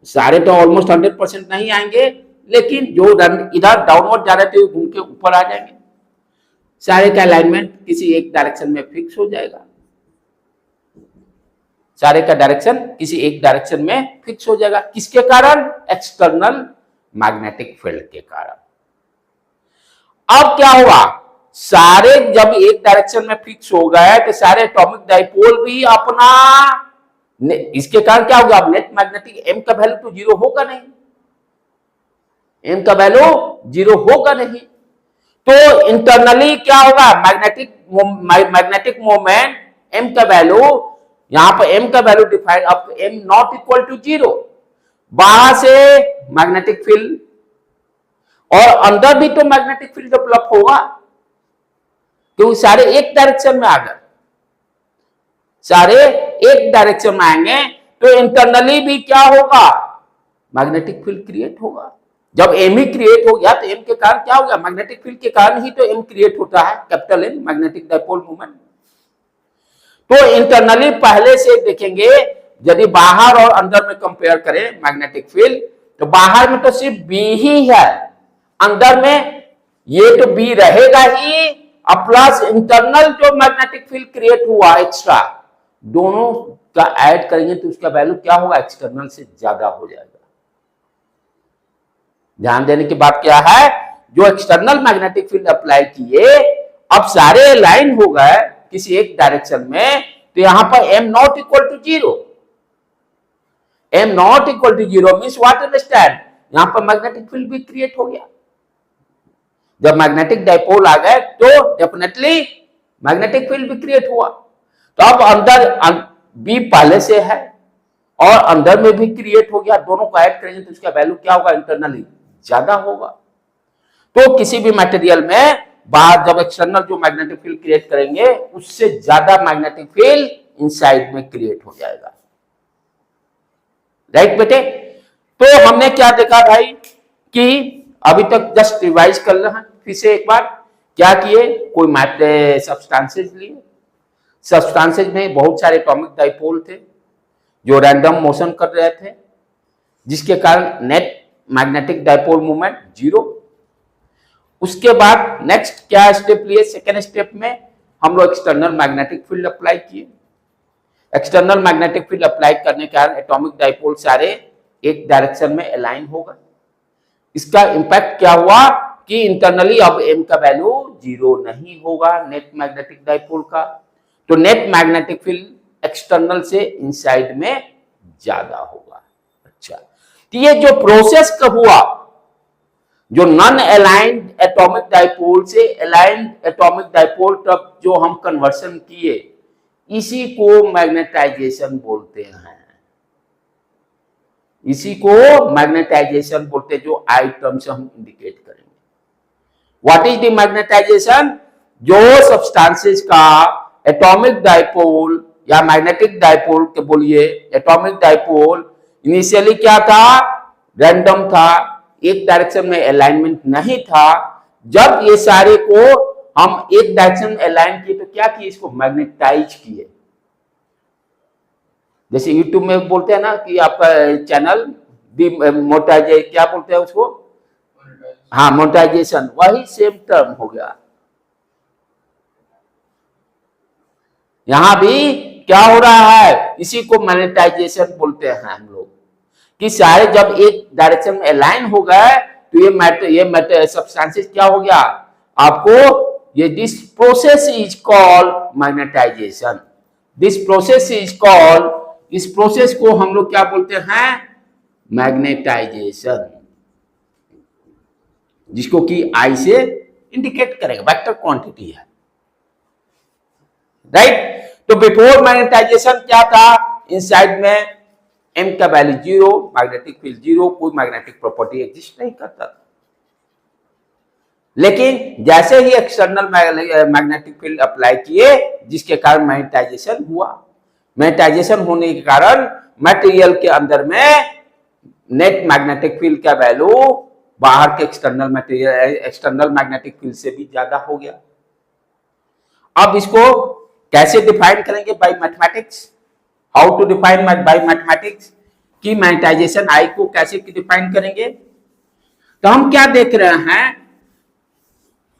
सारे तो ऑलमोस्ट 100% नहीं आएंगे, लेकिन जो इधर डाउनवर्ड जा रहे थे घूम के ऊपर आ जाएंगे। सारे का अलाइनमेंट किसी एक डायरेक्शन में फिक्स हो जाएगा, सारे का डायरेक्शन किसी एक डायरेक्शन में फिक्स हो जाएगा। किसके कारण? एक्सटर्नल मैग्नेटिक फील्ड के कारण। अब क्या हुआ, सारे जब एक डायरेक्शन में फिक्स हो गए तो सारे एटॉमिक डाइपोल भी अपना, इसके कारण क्या होगा, अब नेट मैग्नेटिक एम का वैल्यू तो जीरो होगा नहीं, एम का वैल्यू जीरो होगा नहीं। तो इंटरनली क्या होगा, मैग्नेटिक मोमेंट एम का वैल्यू, यहां पर एम का वैल्यू डिफाइंड अब M not equal to zero. बाहर से मैग्नेटिक फील्ड और अंदर भी तो मैग्नेटिक फील्ड डेवलप होगा, क्योंकि सारे एक डायरेक्शन में आ गए, सारे एक डायरेक्शन में आएंगे तो इंटरनली भी क्या होगा, मैग्नेटिक फील्ड क्रिएट होगा। जब एम ही क्रिएट हो गया तो एम के कारण क्या हो गया, मैग्नेटिक फील्ड के कारण ही तो एम क्रिएट होता है, capital M, magnetic dipole moment. तो इंटरनली पहले से देखेंगे, यदि बाहर और अंदर में कंपेयर करें मैग्नेटिक फील्ड, तो बाहर में तो सिर्फ बी ही है, अंदर में ये तो बी रहेगा ही, अब प्लस इंटरनल जो मैग्नेटिक फील्ड क्रिएट हुआ एक्स्ट्रा, दोनों का ऐड करेंगे तो उसका वैल्यू क्या होगा, एक्सटर्नल से ज्यादा हो जाएगा। ध्यान देने की बात क्या है, जो एक्सटर्नल मैग्नेटिक फील्ड अप्लाई किए, अब सारे लाइन हो गए किसी एक डायरेक्शन में, तो यहां पर M not equal to zero. M not equal to zero means what, understand, यहां पर मैग्नेटिक फील्ड भी क्रिएट हो गया। जब मैग्नेटिक डाइपोल आ गए तो डेफिनेटली मैग्नेटिक फील्ड भी क्रिएट हुआ। तो अब अंदर बी पहले से है और अंदर में भी क्रिएट हो गया, दोनों को ऐड करेंगे तो उसका वैल्यू क्या होगा, इंटरनली ज्यादा होगा। तो किसी भी मटेरियल में बाहर जब एक्सटर्नल जो मैग्नेटिक फील्ड क्रिएट करेंगे उससे ज्यादा मैग्नेटिक फील्ड इनसाइड में क्रिएट हो जाएगा। राइट बेटे, तो हमने क्या देखा भाई कि अभी तक जस्ट रिवाइज कर रहे हैं फिर से एक बार, क्या किए, कोई सब्सटेंसेस लिए, सब्सटेंसेस में बहुत सारे एटॉमिक डाइपोल थे जो रैंडम मोशन कर रहे थे, जिसके कारण net magnetic dipole moment zero. उसके बाद नेक्स्ट क्या स्टेप लिए, सेकेंड स्टेप में हम लोग एक्सटर्नल मैग्नेटिक फील्ड अप्लाई किए। एक्सटर्नल मैग्नेटिक फील्ड अप्लाई करने के कारण एटॉमिक डाइपोल सारे एक डायरेक्शन में अलाइन हो गए। इसका इंपैक्ट क्या हुआ कि इंटरनली अब एम का वैल्यू जीरो नहीं होगा नेट मैग्नेटिक डाइपोल का, तो नेट मैग्नेटिक फील्ड एक्सटर्नल से इनसाइड में ज्यादा होगा। अच्छा, तो ये जो प्रोसेस का हुआ, जो नॉन अलाइंड एटॉमिक डाइपोल से अलाइंड एटॉमिक डाइपोल तक जो हम कन्वर्सन किए, इसी को मैग्नेटाइजेशन बोलते हैं। इसी को मैग्नेटाइजेशन बोलते हैं, जो आई टर्म से हम इंडिकेट करेंगे। व्हाट इज द मैग्नेटाइजेशन, जो सब्सटेंसेस का एटॉमिक डाइपोल या मैग्नेटिक डाइपोल के बोलिए, एटॉमिक डाइपोल इनिशियली क्या था, रैंडम था, एक डायरेक्शन में अलाइनमेंट नहीं था। जब ये सारे को हम एक डायरेक्शन में अलाइन किए तो क्या किए, इसको मैग्नेटाइज किए। जैसे यूट्यूब में बोलते हैं ना कि आपका चैनल मोनेटाइज, क्या बोलते हैं उसको, हाँ मोनेटाइजेशन, वही सेम टर्म हो गया। यहां भी क्या हो रहा है, इसी को मोनेटाइजेशन बोलते हैं हम लोग, कि सारे जब एक डायरेक्शन में अलाइन हो गए तो ये सब्सटेंसेस क्या हो गया आपको, ये this process is called magnetisation. This process is called इस प्रोसेस को हम लोग क्या बोलते हैं, मैग्नेटाइजेशन, जिसको कि आई से इंडिकेट करेगा, वेक्टर क्वांटिटी है, राइट। तो बिफोर मैग्नेटाइजेशन क्या था, इनसाइड में एम का वैल्यू 0, मैग्नेटिक फील्ड 0, कोई मैग्नेटिक प्रॉपर्टी एग्जिस्ट नहीं करता था। लेकिन जैसे ही एक्सटर्नल मैग्नेटिक फील्ड अप्लाई किए, जिसके कारण मैग्नेटाइजेशन हुआ, मैग्नेटाइजेशन होने के कारण मटेरियल के अंदर में नेट मैग्नेटिक फील्ड का वैल्यू बाहर के एक्सटर्नल मैग्नेटिक फील्ड से भी ज्यादा हो गया। अब इसको कैसे डिफाइन करेंगे, by mathematics. How to define by mathematics, कि मैग्नेटाइजेशन आई को कैसे डिफाइन करेंगे। तो हम क्या देख रहे हैं,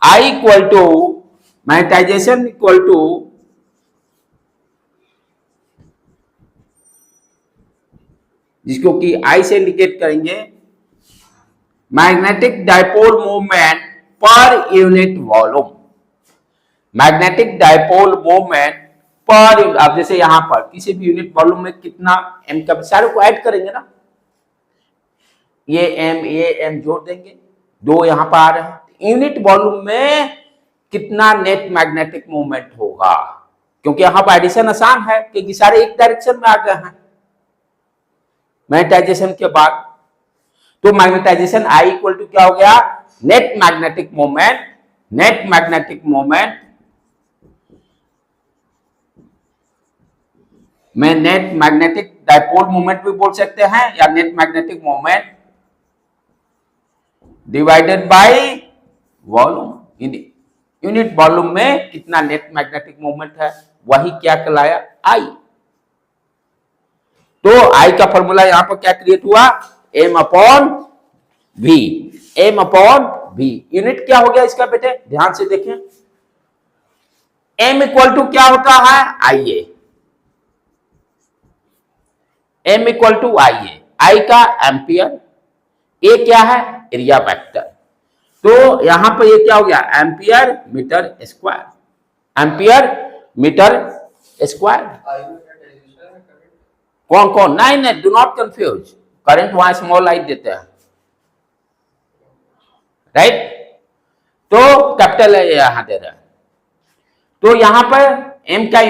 I equal to magnetisation equal to जिसको कि I से इंडिकेट करेंगे magnetic dipole movement per unit volume. Magnetic dipole movement per, अब जैसे यहां पर किसी भी यूनिट वॉल्यूम में कितना m का, सारे को ऐड करेंगे ना, ये m जोड़ देंगे, 2 यहां पर आ रहे हैं, यूनिट वॉल्यूम में कितना नेट मैग्नेटिक मूवमेंट होगा, क्योंकि यहां पर एडिशन आसान है क्योंकि सारे एक डायरेक्शन में आ गए हैं मैग्नेटाइजेशन के बाद। तो मैग्नेटाइजेशन आई इक्वल टू क्या हो गया, net magnetic movement, net magnetic movement में नेट मैग्नेटिक डाइपोल मूवमेंट भी बोल सकते हैं, या net magnetic movement divided by volume, unit volume में कितना नेट मैग्नेटिक मूवमेंट है, वही क्या कहलाया, आई। तो आई का फॉर्मूला यहां पर क्या क्रिएट हुआ, m upon v, m upon v। Unit क्या हो गया इसका बेटे, ध्यान से देखें, m इक्वल टू क्या होता है, IA, m equal to IA, I का एम्पियर, A क्या है, एरिया वेक्टर। तो यहां पर ये क्या हो गया, ampere metre square, ampere metre square. कौन कौन, नहीं, डू नॉट कंफ्यूज, करंट वहां स्मॉल आई देते हैं, राइट। तो कैपिटल है यहां दे रहा है। तो यहां पर m का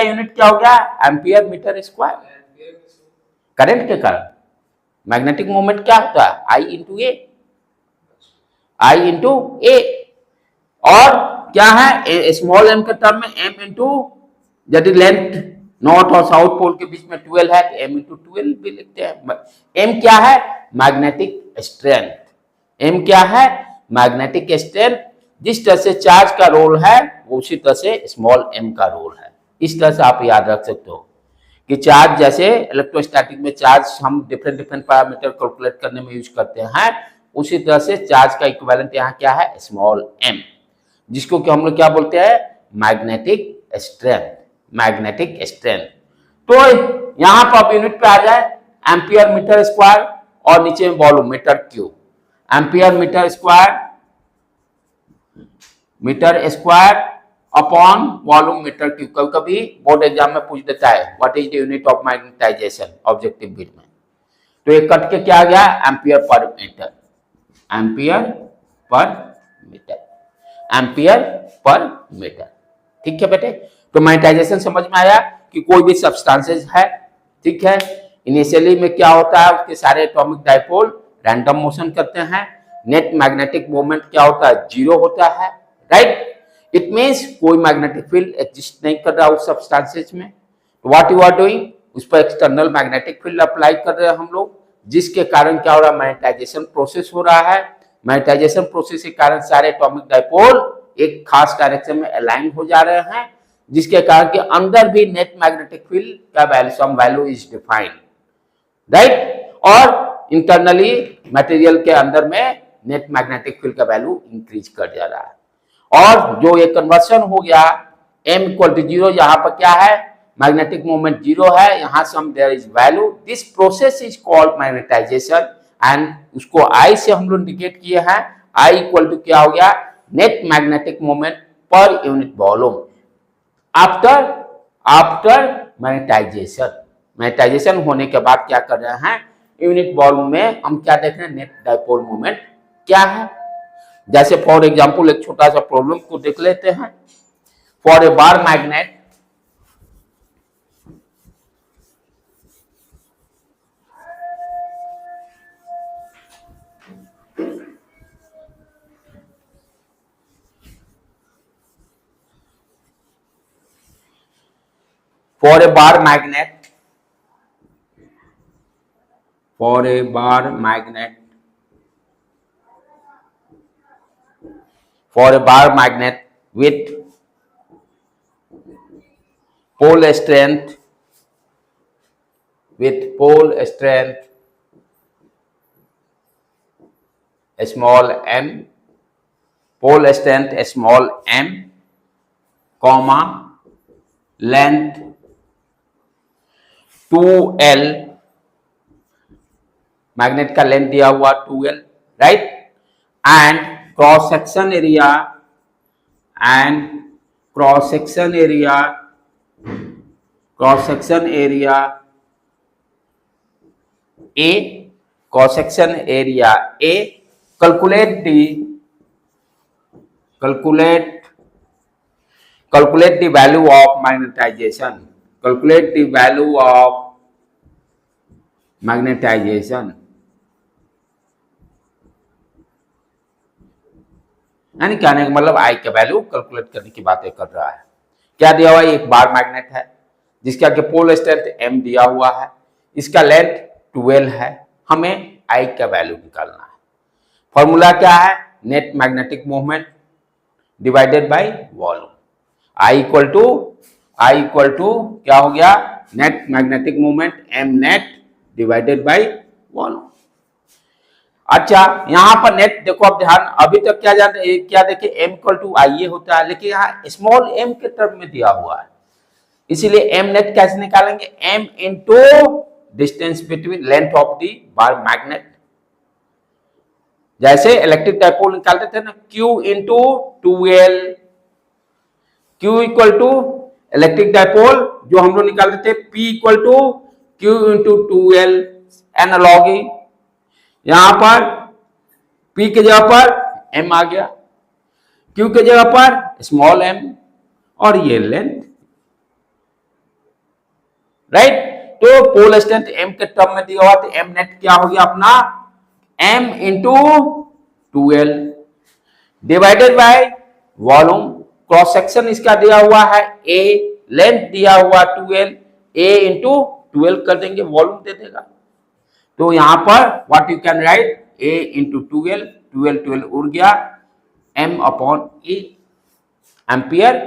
यूनिट क्या हो गया, एम्पियर मीटर स्क्वायर, करंट के कारण। मैग्नेटिक मोमेंट क्या होता है, I इंटू ए, और क्या है स्मॉल m के टर्म में m इंटू, यदि लेंथ नॉर्थ और साउथ पोल के बीच में 12 है तो m इंटू 12 भी लिखते हैं। m क्या है, मैग्नेटिक स्ट्रेंथ, m क्या है, मैग्नेटिक स्ट्रेंथ। जिस तरह से चार्ज का रोल है वो उसी तरह से स्मॉल m का रोल है। इस तरह से आप याद रख सकते हो कि चार्ज, जैसे इलेक्ट्रोस्टैटिक में चार्ज हम डिफरेंट पैरामीटर कैलकुलेट करने में यूज करते हैं, उसी तरह से चार्ज का इक्विवेलेंट यहाँ क्या है, स्मॉल m, जिसको कि हम लोग क्या बोलते हैं, मैग्नेटिक स्ट्रेंथ, मैग्नेटिक स्ट्रेंथ। तो यहाँ पर अब यूनिट पे आ जाए, एम्पियर मीटर स्क्वायर, और नीचे में volume metre cube, ampere metre square upon volume metre cube. कभी कभी बोर्ड एग्जाम में पूछ देता है what is the unit of magnetisation, objective bit में। तो ये कट के क्या आ गया, ampere per metre, ampere per metre, ampere per metre. ठीक है बेटे। तो मैग्नेटाइजेशन समझ में आया कि कोई भी सब्सटेंसेस है, ठीक है, इनिशियली में क्या होता है, उसके सारे एटॉमिक डाइपोल रैंडम मोशन करते हैं, नेट मैग्नेटिक मोमेंट क्या होता है, 0 होता है, राइट। इट मींस कोई मैग्नेटिक फील्ड एग्जिस्ट नहीं कर रहा उस सब्सटेंसेस में। व्हाट यू आर डूइंग, उस पर एक्सटर्नल मैग्नेटिक फील्ड अप्लाई कर रहे हैं हम लोग, जिसके कारण क्या हो रहा है, मैग्नेटाइजेशन प्रोसेस हो रहा है। मैग्नेटाइजेशन प्रोसेस के कारण सारे एटॉमिक डाइपोल एक खास डायरेक्शन में अलाइन हो जा रहे हैं, जिसके कारण के अंदर भी नेट मैग्नेटिक फील्ड का value, some value is defined, right. और इंटरनली मटेरियल के अंदर में नेट मैग्नेटिक फील्ड का वैल्यू इंक्रीज कर जा रहा है। और जो ये कन्वर्शन हो गया m इक्वल टू 0, यहाँ पर क्या है, मैग्नेटिक मोमेंट 0 है, यहाँ से हम there is value, this process is called magnetisation, and उसको I से हम लोग इंडिकेट किए हैं। I इक्वल टू क्या हो गया, net magnetic moment per unit volume after magnetisation, magnetisation होने के बाद क्या कर रहे हैं, यूनिट वॉल्यूम में हम क्या देख रहे हैं, नेट डाइपोल मोमेंट क्या है। जैसे फॉर एग्जांपल एक छोटा सा प्रॉब्लम को देख लेते हैं। For a bar magnet, for a bar magnet, for a bar magnet, for a bar magnet with pole strength, small m, pole strength small m, comma length 2L, magnet का length दिया हुआ 2L, right, and cross section area A, calculate the value of magnetization, यानी कहने का मतलब आई का value calculate करने की बातें कर रहा है। क्या दिया हुआ है, एक बार मैग्नेट है जिसका कि पोल स्ट्रेंथ m दिया हुआ है, इसका लेंथ 12 है, हमें आई का वैल्यू निकालना है। फॉर्मूला क्या है, net magnetic movement divided by volume. I equal to क्या हो गया, net magnetic movement m net divided by volume. अच्छा, यहां पर नेट देखो, अब ध्यान, अभी तक क्या देखिए m इक्वल टू आई ये होता है, लेकिन यहाँ स्मॉल m के टर्म में दिया हुआ है, इसीलिए m नेट कैसे निकालेंगे, m into distance between length of the bar magnet. जैसे इलेक्ट्रिक डाइपोल निकालते थे ना, q into 2L, q equal to electric dipole जो हम लोग निकालते थे p equal to q into 2L, analogy. यहां पर P के जगह पर M आ गया, Q के जगह पर स्मॉल m और ये लेंथ, राइट। तो पोल स्ट्रेंथ M के टर्म में दिया हुआ, तो M नेट क्या हो गया अपना, M into 2L divided by volume. Cross section इसका दिया हुआ है A, लेंथ दिया हुआ 2L, A इंटू 12 कर देंगे, वॉल्यूम दे देगा। तो यहां पर what you can write, A into 12 उड़ गया, M upon E, ampere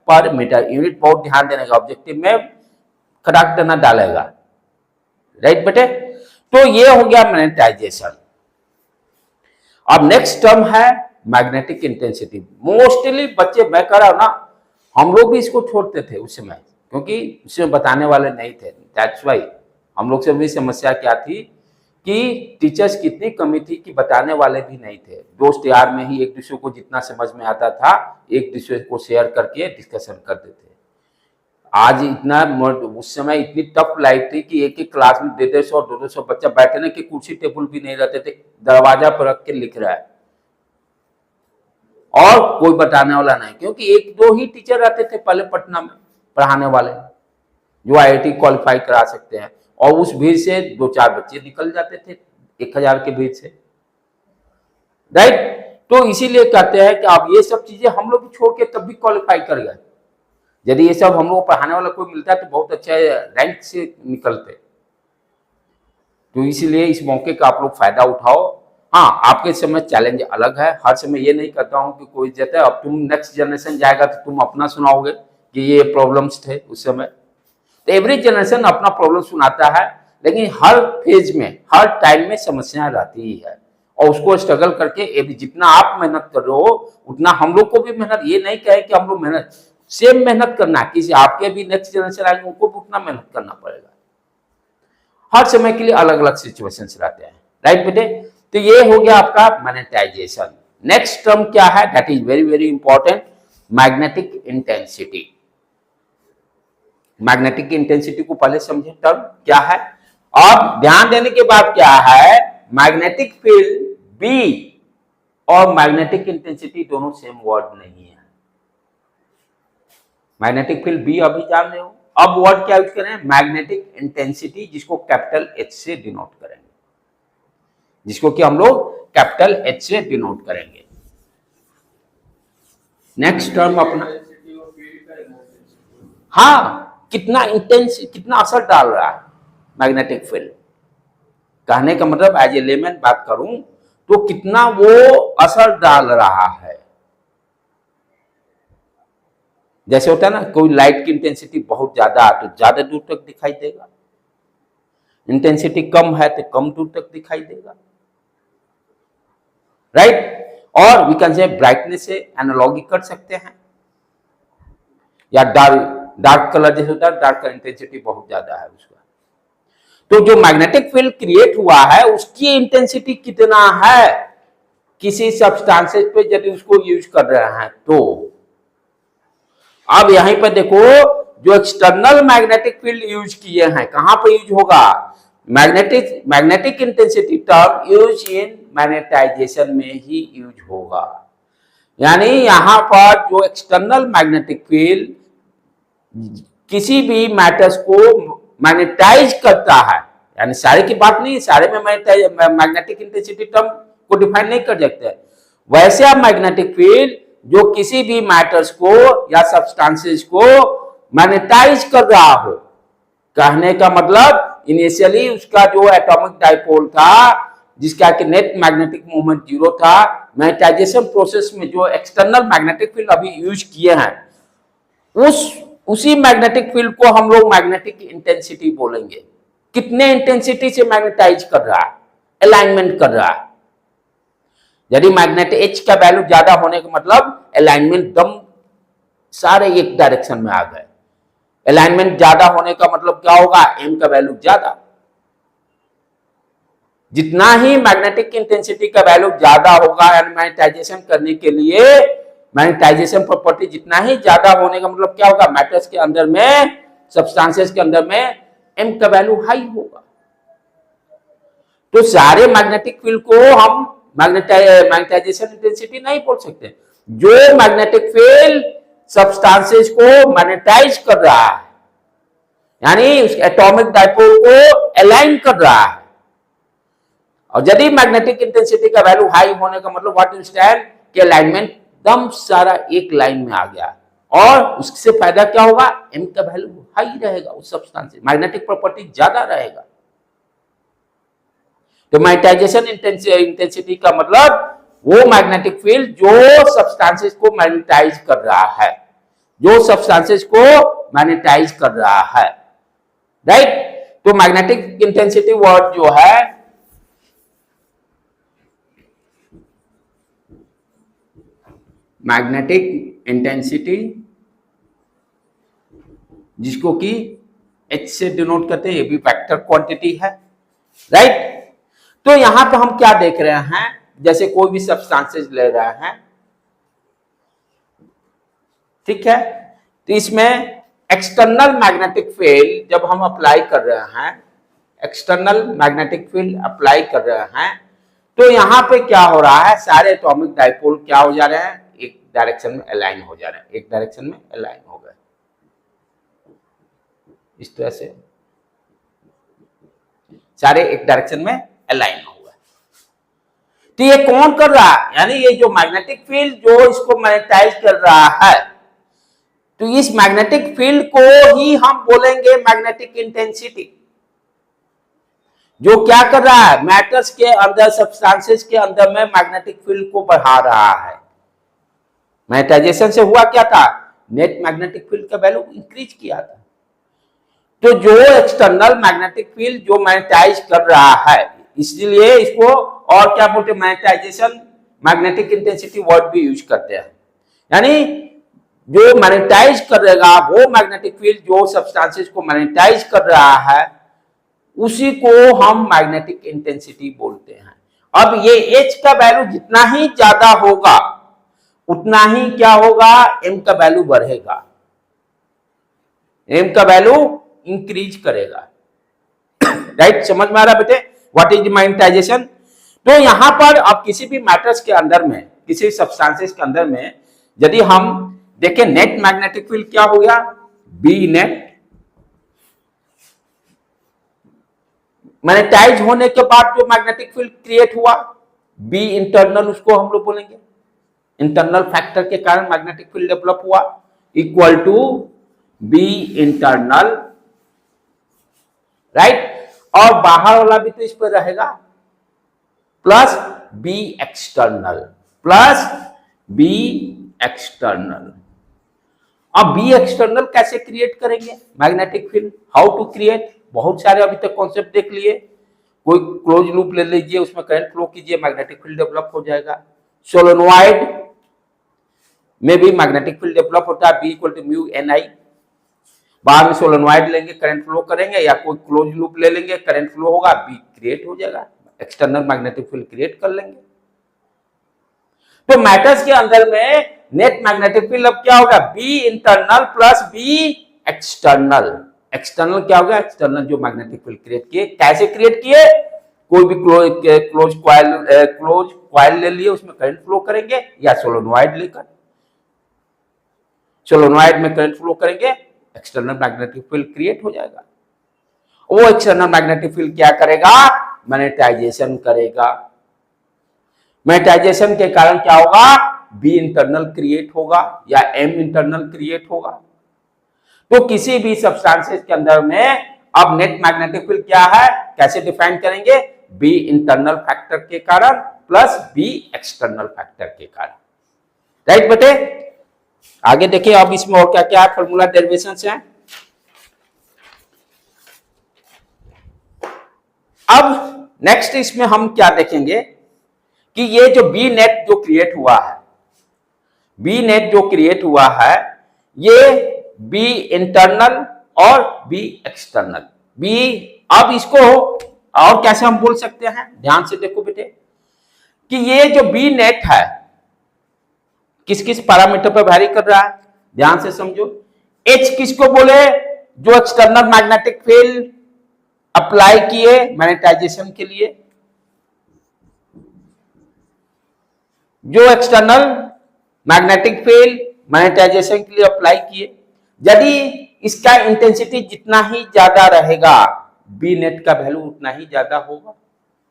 per metre, unit बहुत ध्यान देने का, ऑब्जेक्टिव में खटाक देना डालेगा, राइट बेटे। तो ये हो गया मैग्नेटाइजेशन। अब नेक्स्ट टर्म है मैग्नेटिक इंटेंसिटी। मोस्टली बच्चे, मैं कह रहा हूं ना, हम लोग भी इसको छोड़ते थे उस समय, क्योंकि उसमें बताने वाले नहीं थे। दैट्स वाई हम लोग से भी समस्या क्या थी कि टीचर्स की इतनी कमी थी कि बताने वाले भी नहीं थे। दोस्त यार में ही एक दूसरे को जितना समझ में आता था, एक दूसरे को शेयर करके डिस्कशन करते थे। आज इतना, उस समय इतनी टफ लाइफ थी कि एक क्लास में 150 और 200 बच्चा बैठने की कुर्सी टेबल भी नहीं रहते थे, दरवाजा पर रख के लिख रहा है और कोई बताने वाला नहीं, क्योंकि एक दो ही टीचर रहते थे पहले पटना में पढ़ाने वाले जो IIT क्वालिफाई करा सकते हैं, और उस भीड़ से 2-4 बच्चे निकल जाते थे 1000 के भीड़ से, राइट। तो इसीलिए कहते हैं कि अब ये सब चीजें हम लोग छोड़ के तब भी क्वालिफाई कर गए। यदि ये सब हम लोग पढ़ाने वाला कोई मिलता है तो बहुत अच्छा रैंक से निकलते। तो इसीलिए इस मौके का आप लोग फायदा उठाओ। हाँ, आपके समय चैलेंज अलग है, हर समय ये नहीं कहता हूँ कि कोई जैसे अब तुम नेक्स्ट जनरेशन जाएगा तो तुम अपना सुनाओगे कि ये प्रॉब्लम्स थे उस समय। तो एवरी जनरेशन अपना प्रॉब्लम सुनाता है, लेकिन हर फेज में, हर टाइम में समस्याएं रहती ही है, और उसको स्ट्रगल करके जितना आप मेहनत कर रहे हो उतना हम लोग को भी मेहनत, ये नहीं कहे कि हम लोग मेहनत सेम मेहनत करना, किसी आपके भी नेक्स्ट जनरेशन आएंगे उनको भी उतना मेहनत करना पड़ेगा। हर समय के लिए अलग अलग सिचुएशंस रहते हैं, राइट बेटे। तो ये हो गया आपका मैग्नेटाइजेशन। नेक्स्ट टर्म क्या है, that is very very important, magnetic intensity. Magnetic intensity को पहले समझे टर्म क्या है। अब ध्यान देने के बाद क्या है, मैग्नेटिक फील्ड बी और मैग्नेटिक इंटेंसिटी दोनों सेम वर्ड नहीं है। मैग्नेटिक फील्ड बी अभी जान रहे हो, अब वर्ड क्या यूज करें, मैग्नेटिक इंटेंसिटी, जिसको कैपिटल एच से डिनोट करेंगे, जिसको कि हम लोग कैपिटल एच से डिनोट करेंगे। नेक्स्ट टर्म अपना, Intensity और field का intensity। हाँ, कितना इंटेंस, कितना असर डाल रहा है मैग्नेटिक फील्ड। कहने का मतलब एज ए लेमैन बात करूं तो कितना वो असर डाल रहा है। जैसे होता है ना, कोई लाइट की इंटेंसिटी बहुत ज्यादा है तो ज्यादा दूर तक दिखाई देगा, इंटेंसिटी कम है तो कम दूर तक दिखाई देगा, राइट। और वी कैन से ब्राइटनेस से एनालॉगी कर सकते हैं, या डार्क कलर जैसे होता है, डार्क का इंटेंसिटी बहुत ज्यादा है उसका, तो जो मैग्नेटिक फील्ड क्रिएट हुआ है उसकी इंटेंसिटी कितना है किसी सब्सटेंसेस पे यदि उसको यूज कर रहे हैं तो। अब यहीं पर देखो, जो एक्सटर्नल मैग्नेटिक फील्ड यूज किए हैं कहां पर यूज होगा, magnetic intensity term use in magnetisation में ही यूज होगा। यानी यहां पर जो एक्सटर्नल मैग्नेटिक फील्ड किसी भी मैटर्स को मैग्नेटाइज करता है, यानी सारे की बात नहीं, सारे में मैग्नेटिक इंटेंसिटी टर्म को डिफाइन नहीं कर सकते, वैसे आप मैग्नेटिक फील्ड जो किसी भी मैटर्स को या सब्सटेंसेस को मैग्नेटाइज कर रहा हो। कहने का मतलब इनिशियली उसका जो एटॉमिक डाइपोल था जिसका कि नेट मैग्नेटिक मोमेंट 0 था, मैग्नेटाइजेशन प्रोसेस में जो एक्सटर्नल मैग्नेटिक फील्ड अभी यूज किए हैं उसी मैग्नेटिक फील्ड को हम लोग मैग्नेटिक इंटेंसिटी बोलेंगे। कितने इंटेंसिटी से मैग्नेटाइज कर रहा है, अलाइनमेंट कर रहा है। यदि मैग्नेटिक एच का वैल्यू ज्यादा होने का मतलब अलाइनमेंट दम सारे एक डायरेक्शन में आ गए। अलाइनमेंट ज्यादा होने का मतलब क्या होगा, एम का वैल्यू ज्यादा। जितना ही मैग्नेटिक इंटेंसिटी का वैल्यू ज्यादा होगा, यानी मैग्नेटाइजेशन करने के लिए मैग्नेटाइजेशन प्रॉपर्टी जितना ही ज्यादा होने का मतलब क्या होगा, मैटर्स के अंदर में, सब्सटेंसेस के अंदर में एम का वैल्यू हाई होगा। तो सारे मैग्नेटिक फील्ड को हम मैग्नेटाइजेशन इंटेंसिटी नहीं बोल सकते। जो मैग्नेटिक फील्ड सब्सटेंसेस को मैग्नेटाइज कर रहा है, यानी उस एटॉमिक डाइपोल को अलाइन कर रहा है, और यदि मैग्नेटिक इंटेंसिटी का वैल्यू हाई होने का मतलब व्हाट इज दैट कि अलाइनमेंट दम सारा एक लाइन में आ गया, और उससे फायदा क्या होगा, एम का वैल्यू हाई रहेगा, उस सब्सटेंस मैग्नेटिक प्रॉपर्टी ज्यादा रहेगा। तो मैग्नेटाइजेशन इंटेंसिटी का मतलब वो मैग्नेटिक फील्ड जो सब्सटेंसेस को मैग्नेटाइज कर रहा है, जो सब्सटेंसेस को मैग्नेटाइज कर रहा है, राइट। तो मैग्नेटिक इंटेंसिटी वर्ड जो है मैग्नेटिक इंटेंसिटी, जिसको कि H से डिनोट करते हैं, ये भी वेक्टर क्वांटिटी है, राइट। तो यहां पे हम क्या देख रहे हैं, जैसे कोई भी सब्सटेंसेस ले रहे हैं, ठीक है, तो इसमें एक्सटर्नल मैग्नेटिक फील्ड जब हम अप्लाई कर रहे हैं, एक्सटर्नल मैग्नेटिक फील्ड अप्लाई कर रहे हैं, तो यहां पे क्या हो रहा है, सारे एटॉमिक डाइपोल क्या हो जा रहे हैं, एक डायरेक्शन में अलाइन हो जा रहे हैं, एक डायरेक्शन में अलाइन हो गए, इस तरह से सारे एक डायरेक्शन में अलाइन हो गए। तो ये कौन कर रहा है, यानी ये जो मैग्नेटिक फील्ड जो इसको मैग्नेटाइज कर रहा है, तो इस मैग्नेटिक फील्ड को ही हम बोलेंगे मैग्नेटिक इंटेंसिटी। जो क्या कर रहा है, मैटर्स के अंदर, सब्सटेंसेस के अंदर में मैग्नेटिक फील्ड को बढ़ा रहा है। मैग्नेटाइजेशन से हुआ क्या था, नेट मैग्नेटिक फील्ड का वैल्यू इंक्रीज किया था। तो जो एक्सटर्नल मैग्नेटिक फील्ड जो मैग्नेटाइज कर रहा है, इसलिए इसको और क्या बोलते हैं, मैग्नेटाइजेशन मैग्नेटिक इंटेंसिटी वर्ड भी यूज करते हैं। यानी जो मैग्नेटाइज करेगा वो मैग्नेटिक फील्ड जो सब्सटेंसेस को मैग्नेटाइज कर रहा है, उसी को हम मैग्नेटिक इंटेंसिटी बोलते हैं। अब ये H का वैल्यू जितना ही ज्यादा होगा उतना ही क्या होगा, M का वैल्यू बढ़ेगा। एम का वैल्यू इंक्रीज करेगा। राइट, समझ में आ रहा बेटे व्हाट इज मैग्नेटाइजेशन। तो यहां पर अब किसी भी मैटर्स के अंदर में, किसी सब्सटेंसेस के अंदर में यदि हम देखें नेट मैग्नेटिक फील्ड क्या हो गया, बी नेट। मैग्नेटाइज होने के बाद जो मैग्नेटिक फील्ड क्रिएट हुआ, बी इंटरनल उसको हम लोग बोलेंगे, इंटरनल फैक्टर के कारण मैग्नेटिक फील्ड डेवलप हुआ, equal to B internal. Right, और बाहर वाला भी तो इस पर रहेगा, plus B external, plus B external. अब बी एक्सटर्नल कैसे क्रिएट करेंगे magnetic field, how to create, बहुत सारे अभी तक कॉन्सेप्ट देख लिए। कोई क्लोज लूप ले लीजिए, उसमें करंट फ्लो कीजिए, मैग्नेटिक फील्ड डेवलप हो जाएगा। सोलेनोइड में भी मैग्नेटिक फील्ड डेवलप होता है, B equal to mu n I. बाद में सोलेनोइड लेंगे, करंट फ्लो करेंगे, या कोई क्लोज लूप ले लेंगे, करंट फ्लो होगा, बी क्रिएट हो जाएगा, एक्सटर्नल मैग्नेटिक फील्ड क्रिएट कर लेंगे। तो मैटर्स के अंदर में नेट मैग्नेटिक फील्ड अब क्या होगा, B internal plus B external. External क्या होगा, एक्सटर्नल जो मैग्नेटिक फील्ड क्रिएट किए, कैसे क्रिएट किए, कोई भी क्लोज कॉइल ले लिए, उसमें करंट फ्लो करेंगे, या सोलेनोइड लेकर सोलेनोइड में करंट फ्लो करेंगे, एक्सटर्नल मैग्नेटिक फील्ड क्रिएट हो जाएगा। वो एक्सटर्नल मैग्नेटिक फील्ड क्या करेगा, मैग्नेटाइजेशन करेगा। मैग्नेटाइजेशन के कारण क्या होगा, बी इंटरनल क्रिएट होगा या एम इंटरनल क्रिएट होगा। तो किसी भी सब्सटेंसेस के अंदर में अब नेट मैग्नेटिक फील्ड क्या है, कैसे डिफाइन करेंगे, बी इंटरनल फैक्टर के कारण प्लस बी एक्सटर्नल फैक्टर के कारण। राइट बेटे, आगे देखिए अब इसमें और क्या क्या फॉर्मूला डेरिवेशंस हैं। अब नेक्स्ट इसमें हम क्या देखेंगे कि ये जो बी नेट जो क्रिएट हुआ है, बी नेट जो क्रिएट हुआ है, ये बी इंटरनल और बी एक्सटर्नल। बी, अब इसको और कैसे हम बोल सकते हैं, ध्यान से देखो बेटे कि ये जो बी नेट है किस किस पैरामीटर पर वैरी कर रहा है, ध्यान से समझो। एच किसको बोले, जो एक्सटर्नल मैग्नेटिक फील्ड अप्लाई किए मैग्नेटाइजेशन के लिए, जो एक्सटर्नल मैग्नेटिक फील्ड मैग्नेटाइजेशन के लिए अप्लाई किए, यदि इसका इंटेंसिटी जितना ही ज्यादा रहेगा, बी नेट का वैल्यू उतना ही ज्यादा होगा।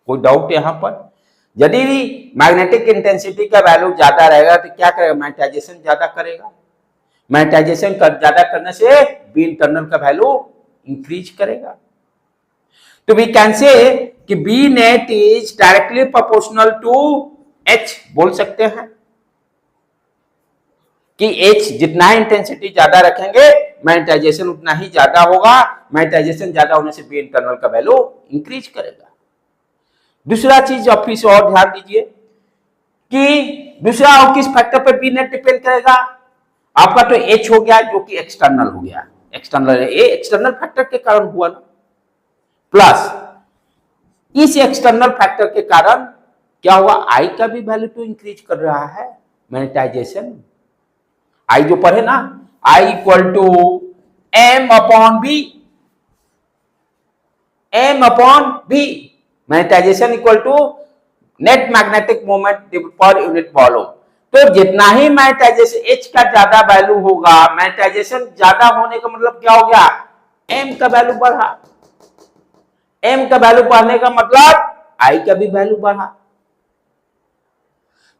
कोई डाउट यहां पर, यदि मैग्नेटिक इंटेंसिटी का वैल्यू ज्यादा रहेगा तो क्या करेगा, मैग्नेटाइजेशन ज्यादा करेगा। मैग्नेटाइजेशन ज्यादा करने से बी इंटरनल का वैल्यू इंक्रीज करेगा। तो वी कैन से कि B net is directly proportional to H, बोल सकते हैं कि एच जितना इंटेंसिटी ज्यादा रखेंगे मैग्नेटाइजेशन उतना ही ज्यादा होगा, मैग्नेटाइजेशन ज्यादा होने से बी इंटरनल का वैल्यू इंक्रीज करेगा। दूसरा चीज आप फिर से और ध्यान दीजिए कि दूसरा और किस फैक्टर पर बी नेट डिपेंड करेगा, आपका तो एच हो गया जो कि एक्सटर्नल हो गया, एक्सटर्नल है, ये एक्सटर्नल फैक्टर के कारण हुआ ना, प्लस इस एक्सटर्नल फैक्टर के कारण क्या हुआ, आई का भी वैल्यू तो इंक्रीज कर रहा है मैग्नेटाइजेशन। आई जो पढ़े ना, I equal to M upon B, M upon B, magnetisation equal to net magnetic moment per unit volume. तो जितना ही मैग्नेटाइजेशन एच का ज्यादा वैल्यू होगा, मैग्नेटाइजेशन ज्यादा होने का मतलब क्या हो गया, एम का वैल्यू बढ़ा, एम का वैल्यू बढ़ने का मतलब आई का भी वैल्यू बढ़ा।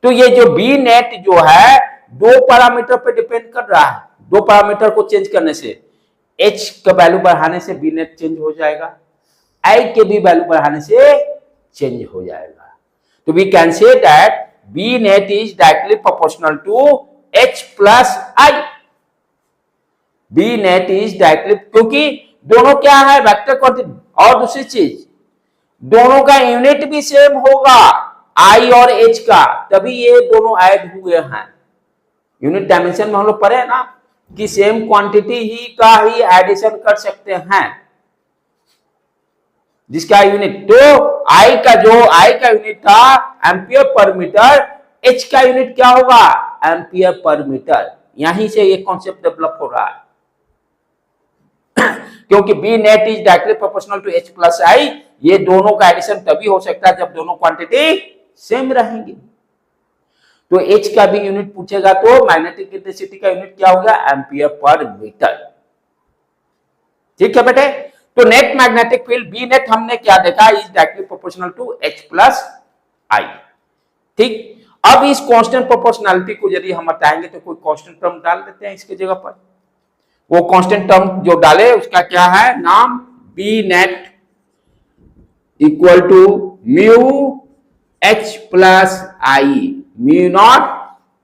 तो ये जो बी नेट जो है दो पैरामीटर पे डिपेंड कर रहा है, दो पैरामीटर को चेंज करने से एच का वैल्यू बढ़ाने से बी नेट चेंज हो जाएगा, आई के भी वैल्यू बढ़ाने से चेंज हो जाएगा। तो we can say that B net is directly proportional to H plus I. B net is directly, क्योंकि दोनों क्या है, वेक्टर क्वांटिटी। और दूसरी चीज, दोनों का यूनिट भी सेम होगा आई और एच का, तभी ये दोनों ऐड हुए हैं। यूनिट डायमेंशन में हम लोग पढ़े ना कि सेम क्वांटिटी ही का ही एडिशन कर सकते हैं, जिसका यूनिट, तो आई का यूनिट था एम्पियर पर मीटर, एच का यूनिट क्या होगा, एम्पियर पर मीटर। यहीं से ये कॉन्सेप्ट डेवलप हो रहा है। क्योंकि B net is directly proportional to H plus I, ये दोनों का एडिशन तभी हो सकता है जब दोनों क्वांटिटी सेम रहेंगी। तो एच का भी यूनिट पूछेगा तो मैग्नेटिक इंटेंसिटी का यूनिट क्या होगा, एम्पियर पर मीटर। ठीक है बेटे, तो net magnetic field B net हमने क्या देखा, is directly proportional to H plus I. ठीक, अब इस कांस्टेंट प्रोपोर्शनैलिटी को यदि हम हटाएंगे तो कोई कांस्टेंट टर्म डाल देते हैं इसके जगह पर। वो कांस्टेंट टर्म जो डाले उसका क्या है नाम, B net equal to mu H plus I, mu naught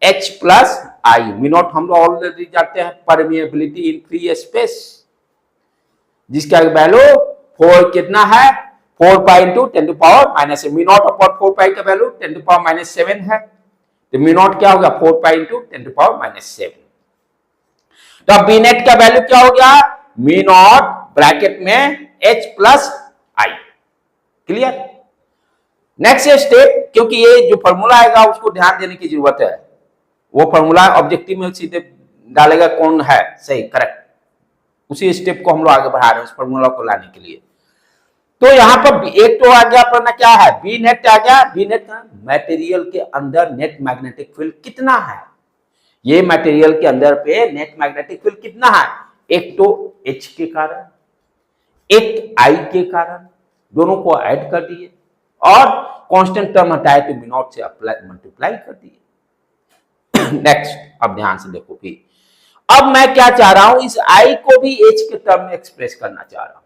H plus I. Mu naught हम लोग ऑलरेडी जानते हैं परमिएबिलिटी इन फ्री स्पेस, जिसका वैल्यू 4 कितना है, 4 pi into 10 to power minus, mu naught upon 4 pi का वैल्यू 10 टू पावर माइनस 7 है, तो म्यू नॉट क्या होगा 4 pi into 10 to power minus 7। तो अब बी नेट का वैल्यू क्या हो गया, म्यू नॉट ब्रैकेट में एच प्लस आई। क्लियर। नेक्स्ट स्टेप, क्योंकि ये जो फॉर्मूला आएगा उसको ध्यान देने की जरूरत है, वो फॉर्मूला ऑब्जेक्टिव में सीधे डालेगा कौन है सही करेक्ट, उसी स्टेप को हम लोग आगे बढ़ा रहे हैं उस फॉर्मूला को लाने के लिए। तो यहां पर एक तो आ गया अपना क्या है, बी नेट आ गया, बी नेट का मटेरियल के अंदर नेट मैग्नेटिक फील्ड कितना है, ये मटेरियल के अंदर पे नेट मैग्नेटिक फील्ड कितना है, एक तो एच के कारण, एक आई के कारण, दोनों को ऐड कर दिए और कांस्टेंट टर्म हटाए तो म्यू नॉट से मल्टीप्लाई कर दिए। नेक्स्ट, अब ध्यान से देखो भी, अब मैं क्या चाह रहा हूं, इस आई को भी एच के टर्म में एक्सप्रेस करना चाह रहा हूं।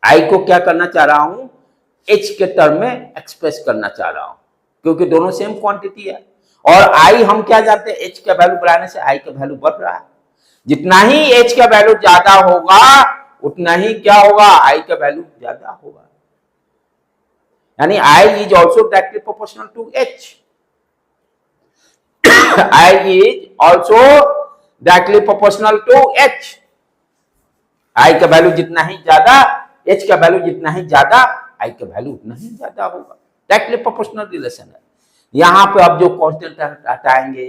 आई को क्या करना चाह रहा हूं, एच के टर्म में एक्सप्रेस करना चाह रहा हूं, क्योंकि दोनों सेम क्वांटिटी है और आई हम क्या जानते हैं, एच का वैल्यू बढ़ाने से आई का वैल्यू बढ़ रहा है। जितना ही एच का वैल्यू ज्यादा होगा उतना ही क्या होगा, आई का वैल्यू ज्यादा होगा, यानी I is also directly proportional to H. I is also directly proportional to H। I का वैल्यू जितना ही ज्यादा, H का वैल्यू जितना ही ज्यादा, I का वैल्यू उतना ही ज्यादा होगा, डायरेक्टली प्रोपोर्शनल रिलेशन है। यहां पे अब जो कांस्टेंट हटाएंगे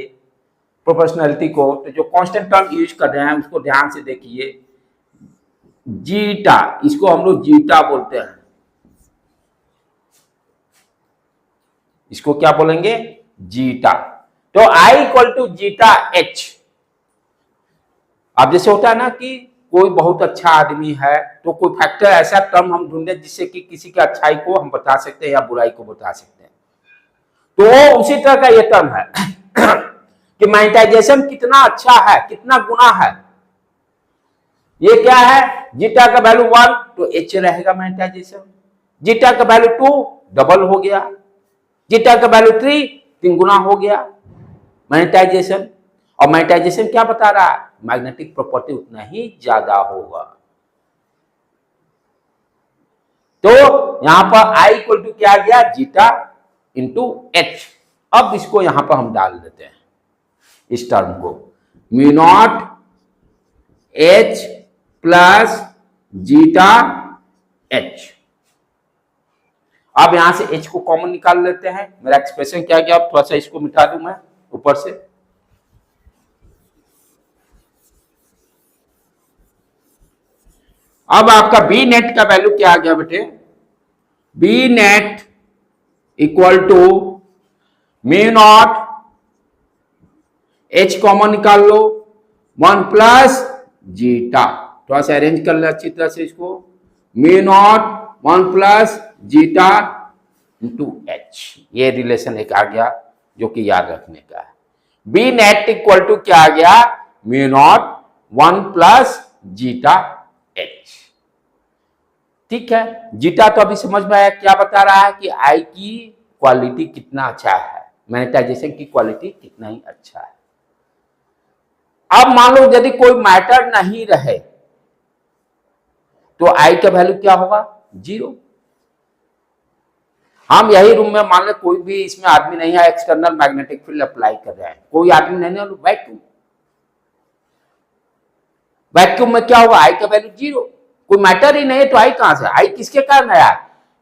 प्रोपोर्शनलिटी को, तो जो कांस्टेंट टर्म यूज कर रहे हैं उसको ध्यान से देखिए, जीटा, इसको हम लोग जीटा बोलते हैं, इसको क्या बोलेंगे, जीटा। तो I equal to zeta H. अब जैसे होता है ना कि कोई बहुत अच्छा आदमी है तो कोई फैक्टर ऐसा टर्म हम ढूंढे जिससे कि किसी की अच्छाई को हम बता सकते हैं या बुराई को बता सकते हैं, तो उसी तरह का ये टर्म है कि मैग्नेटाइजेशन कितना अच्छा है, कितना गुना है। ये क्या है, जीटा का वैल्यू 1 तो एच रहेगा मैग्नेटाइजेशन, जीटा का वैल्यू 2 डबल हो गया, जीटा का वैल्यू 3 3 गुना हो गया मैग्नेटाइजेशन। और मैग्नेटाइजेशन क्या बता रहा है, मैग्नेटिक प्रॉपर्टी उतना ही ज्यादा होगा। तो यहां पर I इक्वल टू क्या आ गया, जीटा इंटू एच। अब इसको यहां पर हम डाल देते हैं इस टर्म को, mu naught H plus zeta H. अब यहां से एच को कॉमन निकाल लेते हैं, मेरा एक्सप्रेशन क्या गया, थोड़ा सा इसको मिटा दूं मैं ऊपर से। अब आपका बी नेट का वैल्यू क्या आ गया बेटे, B net equal to mu naught H common निकाल लो 1 प्लस जीटा, थोड़ा सा अरेंज कर ले अच्छी तरह से इसको, mu naught 1 plus zeta into H. ये रिलेशन एक आ गया जो कि याद रखने का है। बी नेट इक्वल टू क्या आ गया, mu naught 1 plus zeta H. ठीक है, जीटा तो अभी समझ में आया, क्या बता रहा है कि आई की क्वालिटी कितना अच्छा है, मैग्नेटाइजेशन की क्वालिटी कितना ही अच्छा है। अब मान लो यदि कोई मैटर नहीं रहे तो आई का वैल्यू क्या होगा, 0। हम यही रूम में मान लो कोई भी इसमें आदमी नहीं है, एक्सटर्नल मैग्नेटिक फील्ड अप्लाई कर रहे हैं, कोई आदमी नहीं है, वैक्यूम, वैक्यूम में क्या होगा, आई का वैल्यू 0, कोई मैटर ही नहीं है तो आई कहां से, आई किसके कारण आया,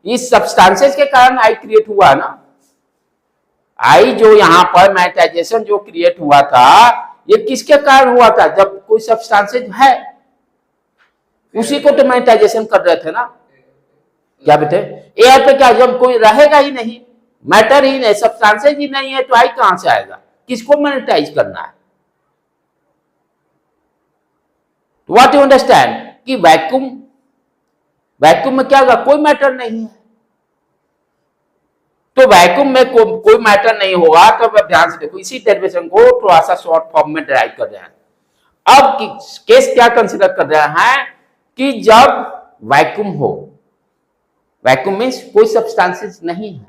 इस सब्सटेंसेस के कारण आई क्रिएट हुआ ना। आई जो यहां पर मैग्नेटाइजेशन जो क्रिएट हुआ था ये किसके कारण हुआ था, जब कोई सब्सटेंसेस है उसी को तो मैग्नेटाइजेशन कर रहे थे ना। क्या बेटे, एयर पे क्या, जब कोई रहेगा ही नहीं, मैटर ही नहीं, सब्सटेंसेज ही नहीं है, तो आई कहां से आएगा, किसको मैग्नेटाइज करना है। व्हाट यू अंडरस्टैंड कि वैक्यूम, वैक्यूम में क्या होगा, कोई मैटर नहीं है। तो वैक्यूम में कोई मैटर नहीं होगा, तो अब ध्यान से देखो, इसी डेरिवेशन को थोड़ा सा शॉर्ट फॉर्म में ड्राइव कर रहे हैं। अब केस क्या कंसीडर कर रहे हैं कि जब वैक्यूम हो, वैक्यूम में कोई सब्सटेंसेस नहीं है,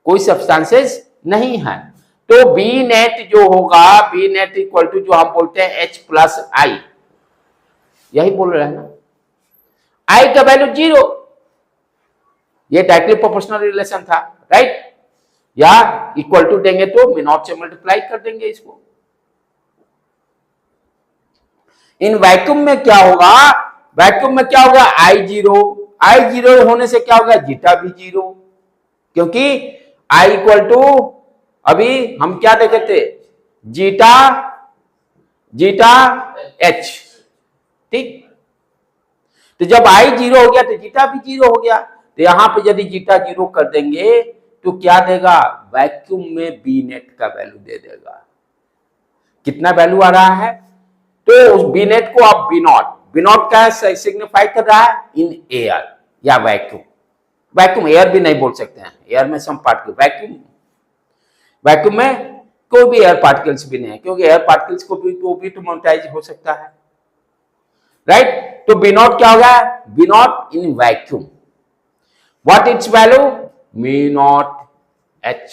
कोई सब्सटेंसेस नहीं है, तो बी नेट जो होगा, बी नेट इक्वल टू जो हम बोलते हैं H प्लस आई, यही बोल रहे हैं ना, आई का वैल्यू 0, ये डायरेक्टली प्रोपोर्शनल रिलेशन था, राइट। या इक्वल टू देंगे तो म्यू नॉट से मल्टीप्लाई कर देंगे इसको। इन वैक्यूम में क्या होगा, वैक्यूम में क्या होगा, आई जीरो होने से क्या होगा, जीटा भी 0, क्योंकि आई इक्वल टू, अभी हम क्या देखे थे, जीटा एच, ठीक। तो जब आई 0 हो गया तो जीटा भी 0 हो गया, तो यहां पे यदि जीटा 0 कर देंगे तो क्या देगा, वैक्यूम में बी नेट का वैल्यू दे देगा। कितना वैल्यू आ रहा है, तो उस बी नेट को आप बी नॉट का सिग्निफाई कर रहा है इन एयर या वैक्यूम। वैक्यूम एयर भी नहीं बोल सकते हैं, एयर में सम पार्टिकल, वैक्यूम में कोई भी एयर पार्टिकल्स भी नहीं है, क्योंकि एयर पार्टिकल्स को भी तो मोनेटाइज हो सकता है, राइट। तो बी नॉट क्या होगा, B naught in vacuum, what its value, mu naught H.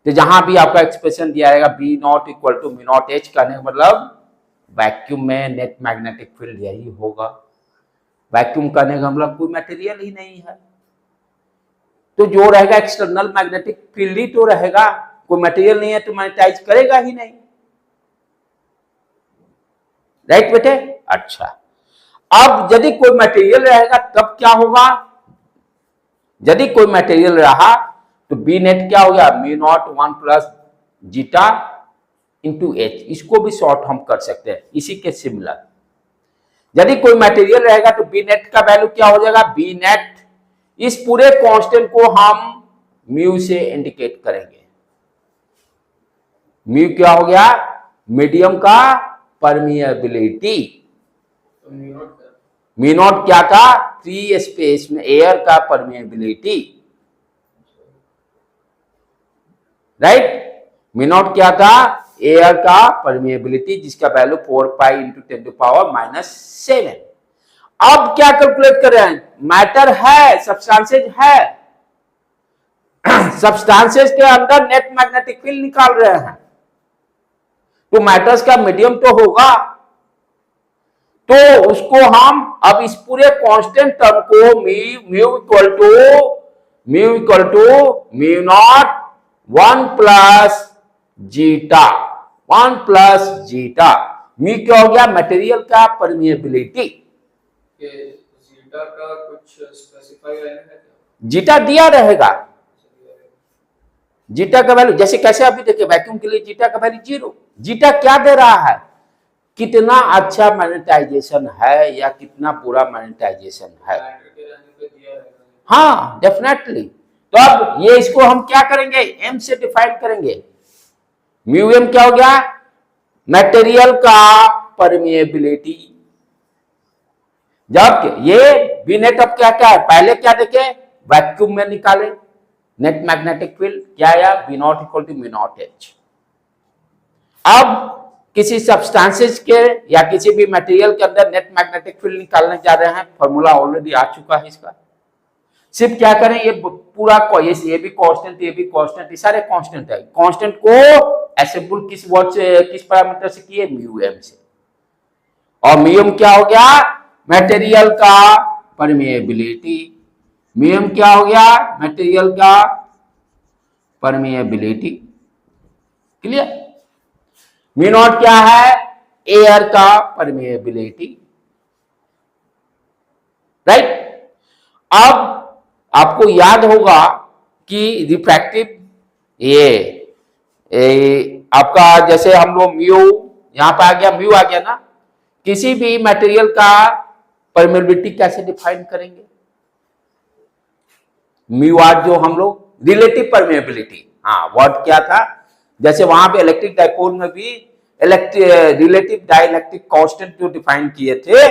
तो जहां भी आपका एक्सप्रेशन दिया रहेगा B naught equal to mu naught H, कहने का मतलब वैक्यूम में नेट मैग्नेटिक फील्ड यही होगा। वैक्यूम करने का मतलब कोई मटेरियल ही नहीं है, तो जो रहेगा एक्सटर्नल मैग्नेटिक फील्ड ही तो रहेगा, कोई मटेरियल नहीं है तो मैग्नेटाइज करेगा ही नहीं, राइट बेटे। अच्छा, अब यदि कोई मटेरियल रहेगा तब क्या होगा, यदि कोई मटेरियल रहा तो बी नेट क्या हो गया, mu naught 1 plus zeta into H, इसको भी शॉर्ट हम कर सकते हैं इसी के सिमिलर। यदि कोई मटेरियल रहेगा तो बी नेट का वैल्यू क्या हो जाएगा, बी नेट, इस पूरे कांस्टेंट को हम म्यू से इंडिकेट करेंगे। म्यू क्या हो गया, मीडियम का परमिएबिलिटी, म्यू नॉट क्या था, फ्री स्पेस में एयर का परमिएबिलिटी, राइट। म्यू नॉट क्या था, एयर का परमिएबिलिटी, जिसका value 4 pi into 10 to power -7। अब क्या कैलकुलेट कर रहे हैं, मैटर है, सब्सटेंसेज है, सब्सटेंसेज के अंदर नेट मैग्नेटिक फील्ड निकाल रहे हैं, तो मैटर्स का मीडियम तो होगा, तो उसको हम अब इस पूरे कांस्टेंट टर्म को mu equal to mu naught 1 plus zeta, 1 plus zeta, mu क्या हो गया, मटेरियल का परमिएबिलिटी। जीटा का कुछ स्पेसिफाई है क्या, जीटा दिया रहेगा, जीटा का वैल्यू जैसे कैसे अभी देखिए, वैक्यूम के लिए जीटा का वैल्यू 0, जीटा क्या दे रहा है, कितना अच्छा मैग्नेटाइजेशन है या कितना बुरा मैग्नेटाइजेशन है, हाँ डेफिनेटली। तो अब ये इसको हम क्या करेंगे, एम से डिफाइन करेंगे। म्यू एम क्या हो गया, मटेरियल का परमिएबिलिटी, जब ये बी नेट अब क्या क्या है, पहले क्या देखे, वैक्यूम में निकाले नेट मैग्नेटिक फील्ड, क्या आया, B naught equal to mu naught H. अब किसी सब्सटेंसेस के या किसी भी मटेरियल के अंदर नेट मैग्नेटिक फील्ड निकालने जा रहे हैं, फॉर्मूला ऑलरेडी आ चुका है इसका, सिर्फ क्या करें, ये पूरा ये भी कांस्टेंट, ये भी कांस्टेंट, ये सारे कांस्टेंट है, कांस्टेंट को असेंबल किस वर्ड से, किस पैरामीटर से किए, म्यू एम से। और म्यू एम क्या हो गया, मटेरियल का परमिएबिलिटी, म्यू एम क्या हो गया, मटेरियल का परमिएबिलिटी, क्लियर। म्यू नॉट क्या है, एयर का परमिएबिलिटी, राइट। अब आपको याद होगा कि रिफ्रैक्टिव ये आपका जैसे हम लोग म्यू, यहां पे आ गया, म्यू आ गया ना, किसी भी मटेरियल का परमेबिलिटी कैसे डिफाइन करेंगे? म्यू आर जो हम लोग रिलेटिव परमेबिलिटी, हाँ वर्ड क्या था, जैसे वहां पे इलेक्ट्रिक डाइपोल में भी रिलेटिव डाइलेक्ट्रिक कांस्टेंट जो डिफाइन किए थे,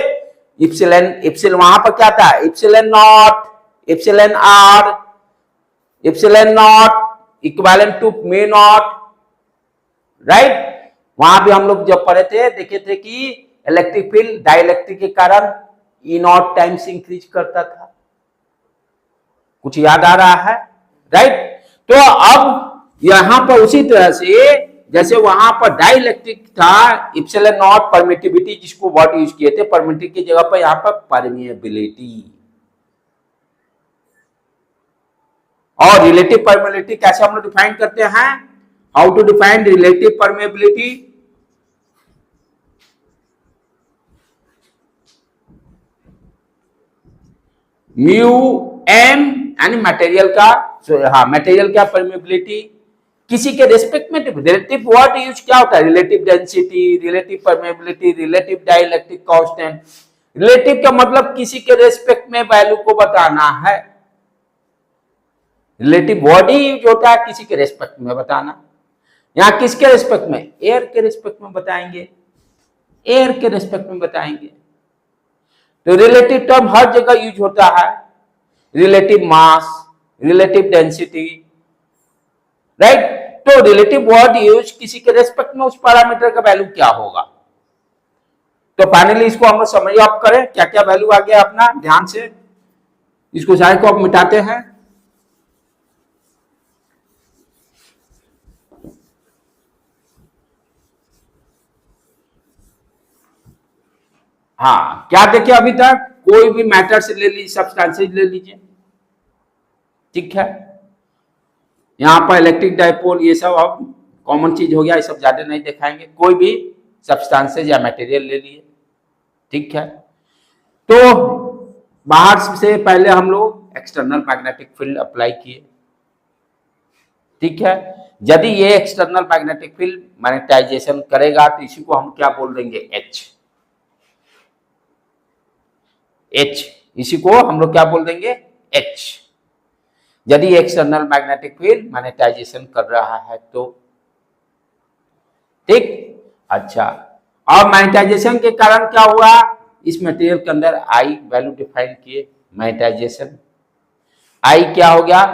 इप्सिलन वहां पर क्या था, epsilon naught, epsilon R, epsilon naught equivalent to mu naught, right. वहां भी हम लोग जब पढ़े थे देखे थे कि इलेक्ट्रिक फील्ड डाइलेक्ट्रिक के कारण ई नॉट टाइम्स इंक्रीज करता था, कुछ याद आ रहा है, राइट। तो अब यहां पर उसी तरह से जैसे वहां पर डाइलेक्ट्रिक था, इप्सिलन नॉट परमिटिविटी जिसको वर्ड यूज किए थे, परमिटिव की जगह पर यहां पर परमिएबिलिटी, और रिलेटिव परमिएबिलिटी कैसे हम लोग डिफाइन करते हैं, how to define relative permeability, mu M यानी मटेरियल का, हाँ मटेरियल का परमिएबिलिटी किसी के रेस्पेक्ट में, रिलेटिव वर्ड यूज क्या होता है, relative density, relative permeability, relative dielectric constant. Relative का मतलब किसी के रेस्पेक्ट में वैल्यू को बताना है, रिलेटिव वर्ड ही यूज होता है किसी के रेस्पेक्ट में बताना। यहां किसके रेस्पेक्ट में, एयर के रेस्पेक्ट में बताएंगे, एयर के रेस्पेक्ट में बताएंगे। तो रिलेटिव टर्म हर जगह यूज होता है, relative mass, relative density, right. तो रिलेटिव वर्ड यूज किसी के रेस्पेक्ट में उस पैरामीटर का वैल्यू क्या होगा। तो फाइनली इसको हम समझ आप करें क्या क्या वैल्यू आ गया अपना, ध्यान से इसको सारे को आप मिटाते हैं। हाँ क्या देखे अभी तक, कोई भी मैटर से ले लीजिए, सब्सटेंसेज ले लीजिए, ठीक है। यहाँ पर इलेक्ट्रिक डाइपोल ये सब अब कॉमन चीज हो गया, ये सब ज्यादा नहीं दिखाएंगे, कोई भी सब्सटेंसेज या मटेरियल ले लिए, ठीक है। तो बाहर से पहले हम लोग एक्सटर्नल मैग्नेटिक फील्ड अप्लाई किए, ठीक है। यदि ये एक्सटर्नल मैग्नेटिक फील्ड मैग्नेटाइजेशन करेगा तो इसी को हम क्या बोल देंगे, एच, एच, इसी को हम लोग क्या बोल देंगे, एच। यदि एक्सटर्नल मैग्नेटिक फील्ड मैग्नेटाइजेशन कर रहा है तो, ठीक। अच्छा, अब मैग्नेटाइजेशन के कारण क्या हुआ, इस मटेरियल के अंदर आई वैल्यू डिफाइन किए, मैग्नेटाइजेशन आई क्या हो गया,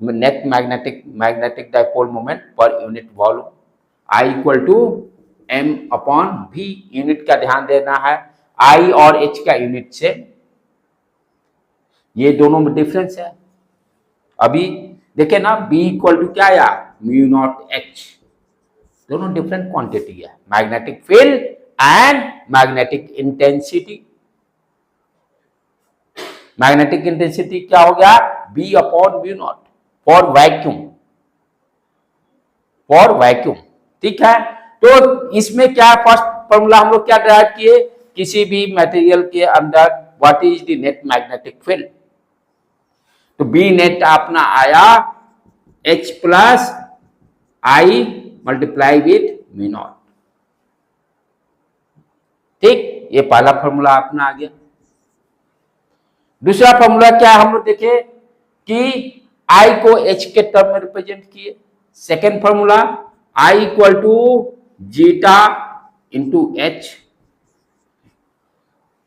net magnetic dipole moment per unit volume, I equal to M upon V, unit का ध्यान देना है, आई और एच का यूनिट से ये दोनों में डिफरेंस है। अभी देखे ना, बी इक्वल टू क्या आया, म्यू नॉट एच, दोनों डिफरेंट क्वांटिटी है, magnetic field and magnetic intensity. Magnetic intensity क्या हो गया, B upon mu naught for vacuum, for vacuum, ठीक है। तो इसमें क्या फर्स्ट फॉर्मूला हम लोग क्या ड्राइव किए, किसी भी मटेरियल के अंदर what is the net magnetic field, तो बी नेट अपना आया H plus I multiply with mu naught, ठीक। ये पहला फॉर्मूला अपना आ गया। दूसरा फॉर्मूला क्या हम लोग देखे कि आई को एच के टर्म में रिप्रेजेंट किए। Second formula I equal to zeta into H,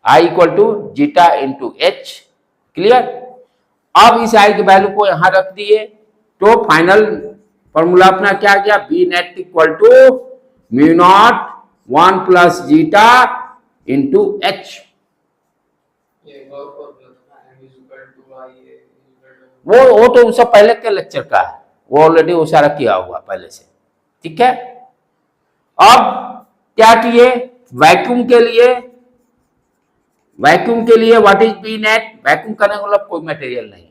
I equal to zeta into H, clear. अब इस आई की वैल्यू को यहां रख दिए तो फाइनल फॉर्मूला अपना क्या गया, B net equal to mu naught 1 plus zeta into H. वो तो उनसे पहले के लेक्चर का है, वो ऑलरेडी वो सारा किया हुआ पहले से, ठीक है। अब क्या किए, वैक्यूम के लिए what is B net, vacuum करने का मतलब कोई मटेरियल नहीं है,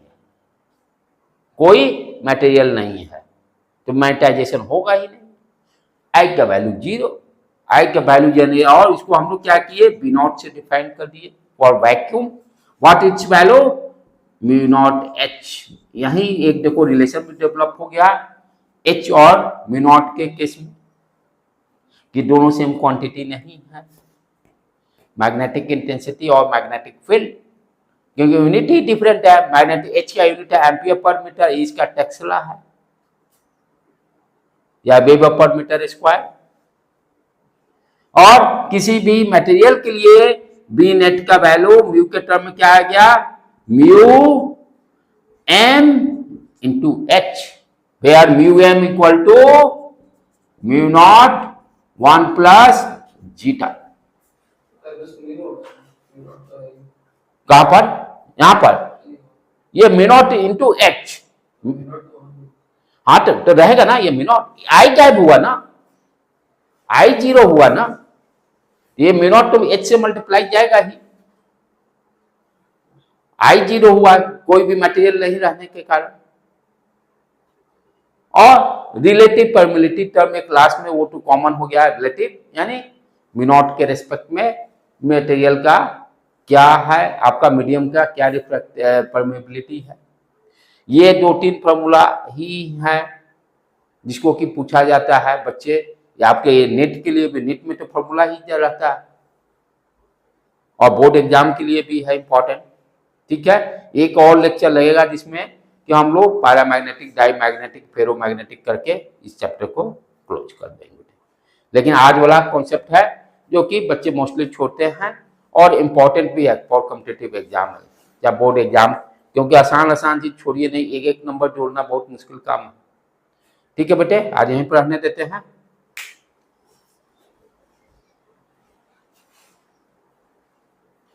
कोई मटेरियल नहीं है तो मैग्नेटाइजेशन होगा ही नहीं, आई का वैल्यू 0, आई का वैल्यू जानिए, और इसको हम लोग क्या किए, बी नॉट से डिफाइन कर दिए for vacuum, what is value mu naught H. यही एक देखो रिलेशन भी डेवलप हो गया एच और म्यू नॉट के केस में कि दोनों सेम क्वांटिटी नहीं है, मैग्नेटिक इंटेंसिटी और मैग्नेटिक फील्ड, क्योंकि यूनिट ही डिफरेंट है। मैग्नेटिक एच का यूनिट है एम्पियर पर मीटर, इसका टेस्ला है या वेबर पर मीटर स्क्वायर। और किसी भी मटेरियल के लिए बी नेट का वैल्यू म्यू के टर्म में क्या आ गया, mu M into H, where mu M equal to mu naught 1 plus zeta. कहां पर, यहां पर ये म्यू नॉट इंटू एच, हाँ तो रहेगा ना ये म्यू नॉट, आई गायब हुआ ना, आई जीरो हुआ ना, ये म्यू नॉट तो एच से मल्टीप्लाई जाएगा ही, आई जीरो हुआ कोई भी मटेरियल नहीं रहने के कारण। और रिलेटिव परमिलिटी टर्म एक लास्ट में वो तो कॉमन हो गया, रिलेटिव यानी म्यू नॉट के रेस्पेक्ट में मटेरियल का क्या है, आपका मीडियम का क्या परमिबिलिटी है। ये 2-3 फॉर्मूला ही है जिसको कि पूछा जाता है बच्चे, या आपके नेट के लिए भी, नेट में तो फॉर्मूला ही रहता है और बोर्ड एग्जाम के लिए भी है इंपॉर्टेंट। ठीक है, एक और लेक्चर लगेगा जिसमें कि हम लोग पैरामैग्नेटिक, डाईमैग्नेटिक, फेरोमैग्नेटिक करके इस चैप्टर को क्लोज कर देंगे। लेकिन आज वाला कॉन्सेप्ट है जो कि बच्चे मोस्टली छोड़ते हैं और इम्पॉर्टेंट भी है फॉर कॉम्पिटिटिव एग्जाम है या बोर्ड एग्जाम, क्योंकि आसान आसान चीज छोड़िए नहीं, एक एक नंबर जोड़ना बहुत मुश्किल काम है। ठीक है बेटे, आज यहीं पर रहने देते हैं।